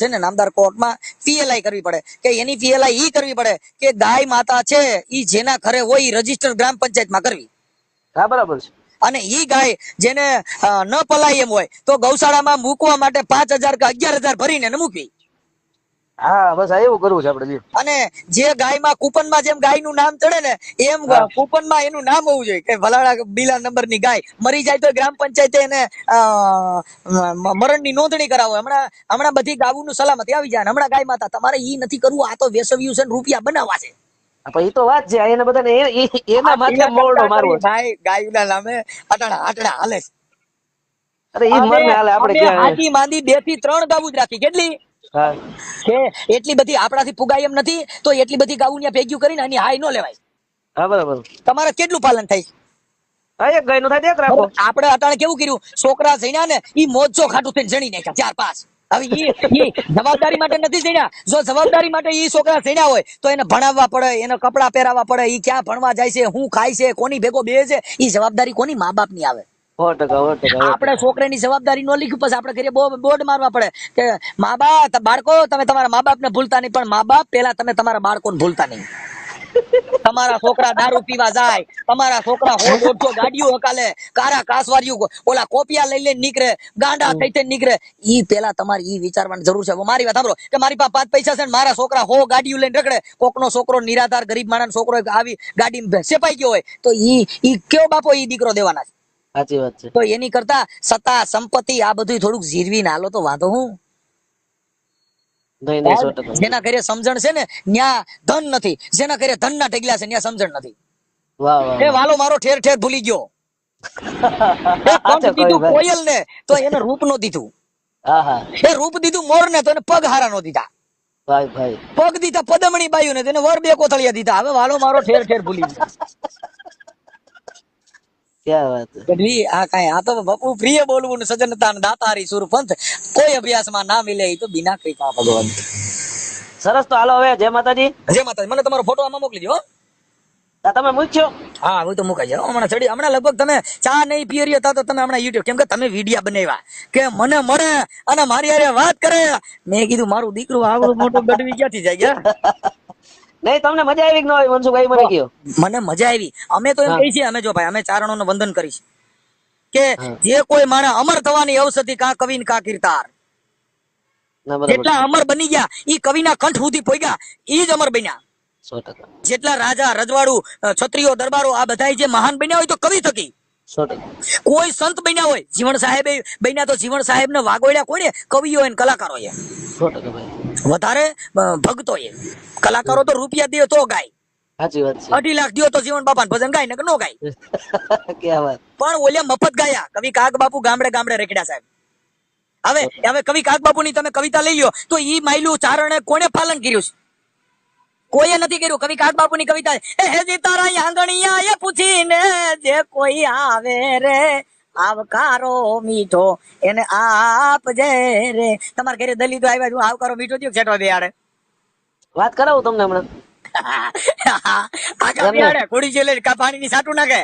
છે ને નામદાર કોર્ટમાં પીએલઆઈ કરવી પડે, કે એની પીએલઆઈ ઈ કરવી પડે કે ગાય માતા છે ઈ જેના ઘરે હોય ઈ રજીસ્ટર ગ્રામ પંચાયતમાં કરવી. હા બરાબર છે. અને ઈ ગાય જેને ન પલાય એમ હોય તો ગૌશાળામાં મૂકવા માટે 5,000 કે 11,000 ભરીને મૂકવી. હા બસ એવું કરવું છે આપણે. અને જે ગાયમાં કૂપનમાં જેમ ગાયનું નામ ચડે ને એમ કૂપનમાં એનું નામ હોવું જોઈએ કે ભલાડા બીલા નંબરની ગાય મરી જાય તો ગ્રામ પંચાયતે એને મરણની નોંધણી કરાવો. હમણાં બધી ગાવું સલામતી આવી જાય. હમણાં ગાય માતા તમારે ઈ નથી કરવું, આ તો વેસવ્યું છે, રૂપિયા બનાવવા છે. એ તો વાત છે, એને બધાને એના માથે મોરડો મારવો છે. ભાઈ ગાયના નામે આટણા હાલે છે. અરે ઈ મરને હાલે. આપણે હાથી માંદી 2 થી 3 ગાવું જ રાખી. કેટલી કે એટલી બધી આપણાથી પુગાય એમ નથી, તો એટલી બધી ગાવું ત્યાં ભેગ્યું કરીને આની હાઈ નો લેવાય. હા બરાબર. તમારે કેટલું પાલન થાય? એક ગાય નું થાય એક રાખો. આપણે અટાણે કેવું કર્યું, છોકરા જણ્યા ને ઈ મોજો ખાટું થઈને જણી નાખ્યા 4-5. હવે ઈ જવાબદારી માટે નથી જણ્યા. જો જવાબદારી માટે ઈ છોકરા જણ્યા હોય તો એને ભણાવવા પડે, એને કપડા પહેરાવવા પડે, ઈ ક્યાં ભણવા જાય છે, શું ખાય છે, કોની ભેગો બે છે, ઈ જવાબદારી કોની? મા બાપ ની આવે. 100%. આપણે છોકરાની જવાબદારી નો લીધું પછી આપણે ઘરે બોર્ડ મારવા પડે કે મા બાપ બાળકો તમે તમારા મા બાપ ને ભૂલતા નહીં, પણ મા બાપ પેલા તમે તમારા બાળકો ને ભૂલતા નહીં. તમારા છોકરા દારૂ પીવા જાય, તમારા છોકરા 100-150 ગાડીઓ હકાલે, કારા કાસવારીઓ ઓલા કોપિયા લઈ લઈને નીકળે, ગાંડા થઈ થઈને નીકળે, ઈ પેલા તમારે ઈ વિચારવાની જરૂર છે. મારી વાત સાંભળો કે મારી પાસે 5 પૈસા છે ને મારા છોકરા 100 ગાડીઓ લઈને રખડે, કોકનો છોકરો નિરાધાર ગરીબ માણસ છોકરો આવી ગાડી સેપાઈ ગયો હોય તો ઈ કયો બાપો ઈ દીકરો દેવાના છે? સાચી વાત છે. તો એની કરતા સત્તા સંપત્તિ આ બધું થોડુંક જીરવી ના લો તો વાંધો હું? જેના ઘરે સમજણ છે ને ન્યા ધન નથી, જેના ઘરે ધન ના ઢગલા છે ન્યા સમજણ નથી. એ વાલો મારો ઠેર ઠેર ભૂલી ગયો. કોયલ ને તો એને રૂપ નો દીધું, એ રૂપ દીધું મોર ને તો એને પગ હારા નો દીધા, પગ દીધા પદમણી બાયુ ને તેને વર 2 કોથળિયા દીધા. હવે વાલો મારો ઠેર ઠેર ભૂલી ગયો. આ તો બાપુ પ્રિય બોલવું સજનતા દાતારી સુરપંથ, કોઈ અભ્યાસમાં ના મિલે તો બિના કૃપા ભગવાન. સરસ. તો હાલો હવે જય માતાજી. જય માતાજી. મને તમારો ફોટો આમાં મોકલી દો. તમે મૂક્યો? હા હું તો મુકાઈ જાવ. હમણાં લગભગ તમે ચા નહીં પી રહ્યા તો તમે હમણાં યુટ્યુબ, કેમ કે તમે વિડીયા બનાવ્યા કે મને મળે અને મારી હારે વાત કરે. મેં કીધું મારું દીકરું આવડું મોટું ગઢવી ક્યાંથી જાય ગયા. નહીં તમને મજા આવી કે ન આવી મનસુખભાઈ? મને કયો. મને મજા આવી. અમે તો એમ કહી છીએ, અમે જો ભાઈ અમે ચારણોનું વંદન કરીશ કે જે કોઈ માણસ અમર થવાની ઔષધિ કા કવિ કા કીર્તાર, જેટલા અમર બની ગયા ઈ કવિના કંઠ સુધી પહોંચ્યા ઈ જ અમર બન્યા. 100%. જેટલા રાજા રજવાડું ક્ષત્રિયો દરબારો આ બધા જે મહાન બન્યા હોય તો કવિ થકી. 100%. કોઈ સંત બન્યા હોય, જીવણ સાહેબ બન્યા તો જીવણ સાહેબ ને વાગોડ્યા કોને? કવિઓ ને કલાકારો એ. 100% ભાઈ. વધારે ભક્તો એ. કલાકારો તો રૂપિયા દે તો ગાય. સાચી વાત છે. 2.5 લાખ દો તો જીવન બાપા ભજન ગાય ને નો ગાય. ક્યાં વાત. પણ ઓલે મફત ગાયા. કવિ કાગ બાપુ ગામડે ગામડે રેકડ્યા સાહેબ. હવે કવિ કાગ બાપુ ની તમે કવિતા લઈ લ્યો તો ઈ માયલું ચારણે કોને પાલન કર્યું છે? કોઈએ નથી કર્યું. કવિ કાગ બાપુ ની કવિતા હે તારા આંગણિયા એ પૂછીને જે કોઈ આવે રે, આવકારો મીઠો એને આપજે રે. તમારા ઘરે દલિતો આવ્યા છું આવકારો મીઠો દયો છેટવા બેહાડે. વાત કરાવું તમને હમણાં. આખા બેહાડે ઘોડી છે લે પાણી ની સાટું નાખે.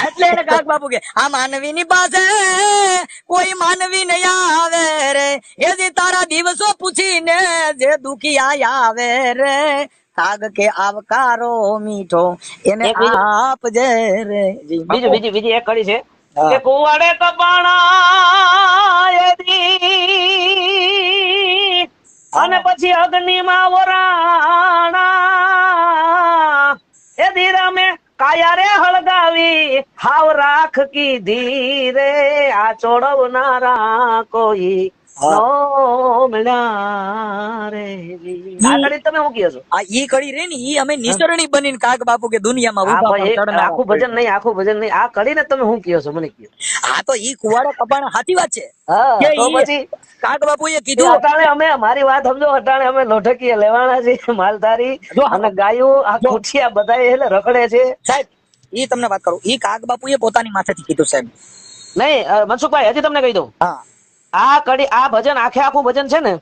એટલે એને કાગ બાપુ કે આ માનવી ની પાસે કોઈ માનવી નહીં આવે રે, એ તારા દિવસો પૂછીને જે દુખી આવે રે, કાગ કે આવકારો મીઠો એને આપજે રે. બીજી એક કડી છે કે કુવાડે કપાણા અને પછી અગ્નિ માં વરાણા એ ધીરા મે કાયા રે હળગાવે કપાવી હાવ રાખ કીધી રે આ ચોડવનારા કોઈ નો મળ્યા રે આ કડી તમે શું કહો છો? આ ઈ કડી રે ને ઈ અમે નિસરણી બનીને કાગ બાપુ કે દુનિયામાં આ ઉભા ભાઈ પણ ચડનારા આખું ભજન નહીં આખું ભજન નહીં આ કડી ને તમે શું કહો છો મને કહો. હા તો ઈ કુવાડા કપાણા સાચી વાત છે હા કે તો ઈ પછી કાગ બાપુએ કીધું અટાણે અમે મારી વાત સમજો અટાણે અમે લોઢકીએ લેવાના છે માલધારી અને ગાયો આ ખુશિયા બધા એટલે રખડે છે સાહેબ. ઈ તમને વાત કરું ઈ કાગ બાપુએ પોતાની માથેથી કીધું સાહેબ. નહીં મનસુખભાઈ હજી તમને કહી દઉં હા આ કડી આ ભજન આખું ભજન છે ને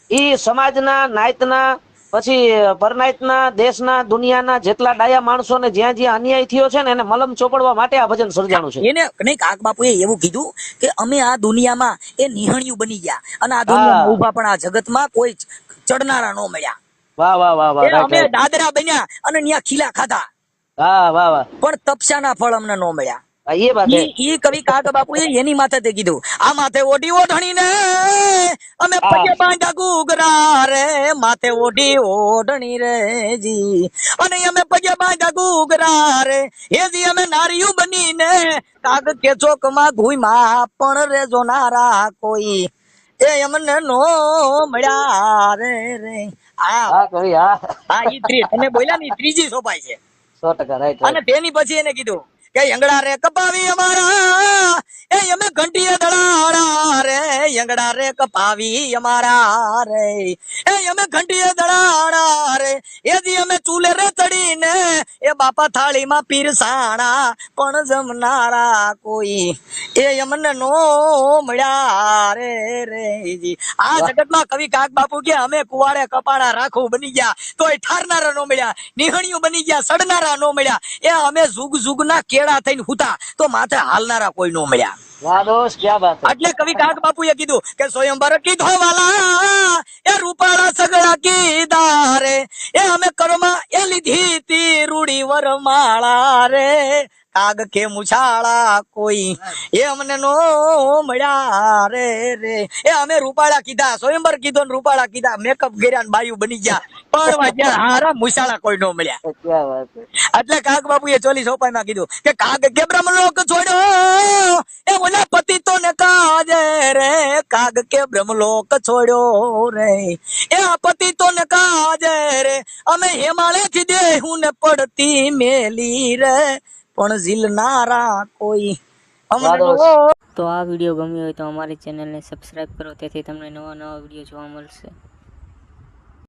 ઈ સમાજના નાયતના પછી પરનાયતના દેશના દુનિયાના જેટલા ડાયા માણસો ને જ્યાં જ્યાં અન્યાય થયો છે ને એને મલમ ચોપડવા માટે આ ભજન સર્જાણું છે. એને નહીં કાગ બાપુએ એવું કીધું કે અમે આ દુનિયામાં એ નિહણિયું બની ગયા અને આ દુનિયામાં ઉભા પણ આ જગતમાં કોઈ ચડનારા નો મળ્યા. વાહ વાહ વાહ વાહ એ અમે દાદરા બન્યા અને ન્યા ખીલા ખાધા વાહ વાહ વાહ પણ તપસ્યાના ફળ અમને નો મળ્યા. એ વાત છે. ઈ કવિ કાગ બાપુએ એની માથે તે કીધું આ માથે ઓઢી ઓઢણી ને અમે પગે બાંધ્યા ગુગરા રે માથે ઓઢી ઓઢણી રે જી અને અમે પગે બાંધ્યા ગુગરા રે એ જી અમે નારીયું બનીને કાગ કે ચોકમાં ઘુઈમાં પણ રે જોનારા કોઈ એ અમને નો મળ્યા રે રે. હા કવિ હા હા ઈ તમે બોલ્યા ને ત્રીજી સોપાઈ છે 100% રાઈટ અને તેની પછી એને કીધું કે યંગડા રે કપાવી અમારા એ અમે ઘંટીએ દડાડા રે યંગડા રે કપાવી અમારા રે એ અમે ઘંટીએ દડાડા રે એ જી અમે ચૂલે રે ચડીને એ બાપા થાળીમાં પીરસાણા પણ જમનારા કોઈ એ અમને નો મળ્યા રે રે જી. આ જગતમાં કવિ કાગ બાપુ કે અમે કુવાડે કપાડા રાખું બની ગયા તોય ઠારનારા નો મળ્યા નિહણિયું બની ગયા સડનારા નો મળ્યા એ અમે જુગ જુગના કેળા થઈને હુતા તો માથે હાલનારા કોઈ નો મળ્યા. વાહ દોસ્ત ક્યાં વાત છે. એટલે કવિ કાગ બાપુએ કીધું કે સ્વયંવર કીધો વાલા એ રૂપાળા સગડા કીધા રે એ અમે કરમાં એ લીધી તી રૂડી વરમાળા રે કાગ કે મુછાળા કોઈ એ અમને નો મળ્યા રે રે એ અમે રૂપાળા કીધા સ્વયંવર કીધો ને રૂપાળા કીધા મેકઅપ કર્યા ને બાયું બની ગયા પણ વાગ્યા હારા મુછાળા કોઈ નો મળ્યા. ક્યાં વાત છે. એટલે કાગ બાપુએ 40 સોપાઈમાં કીધું કે કાગ કે બ્રહ્મલોક છોડ્યો એ ઓલા પતિતો ને કાજે રે કાગ કે બ્રહ્મલોક છોડ્યો રે એ આ પતિતો ને કાજે રે અમે હિમાલય થી દેહું ને પડતી મેલી રે પણ ઝીલનારા કોઈ અમને તો આ વિડીયો ગમ્યો હોય તો અમારી ચેનલને સબસ્ક્રાઇબ કરો તેથી તમને નવા નવા વિડીયો જોવા મળશે.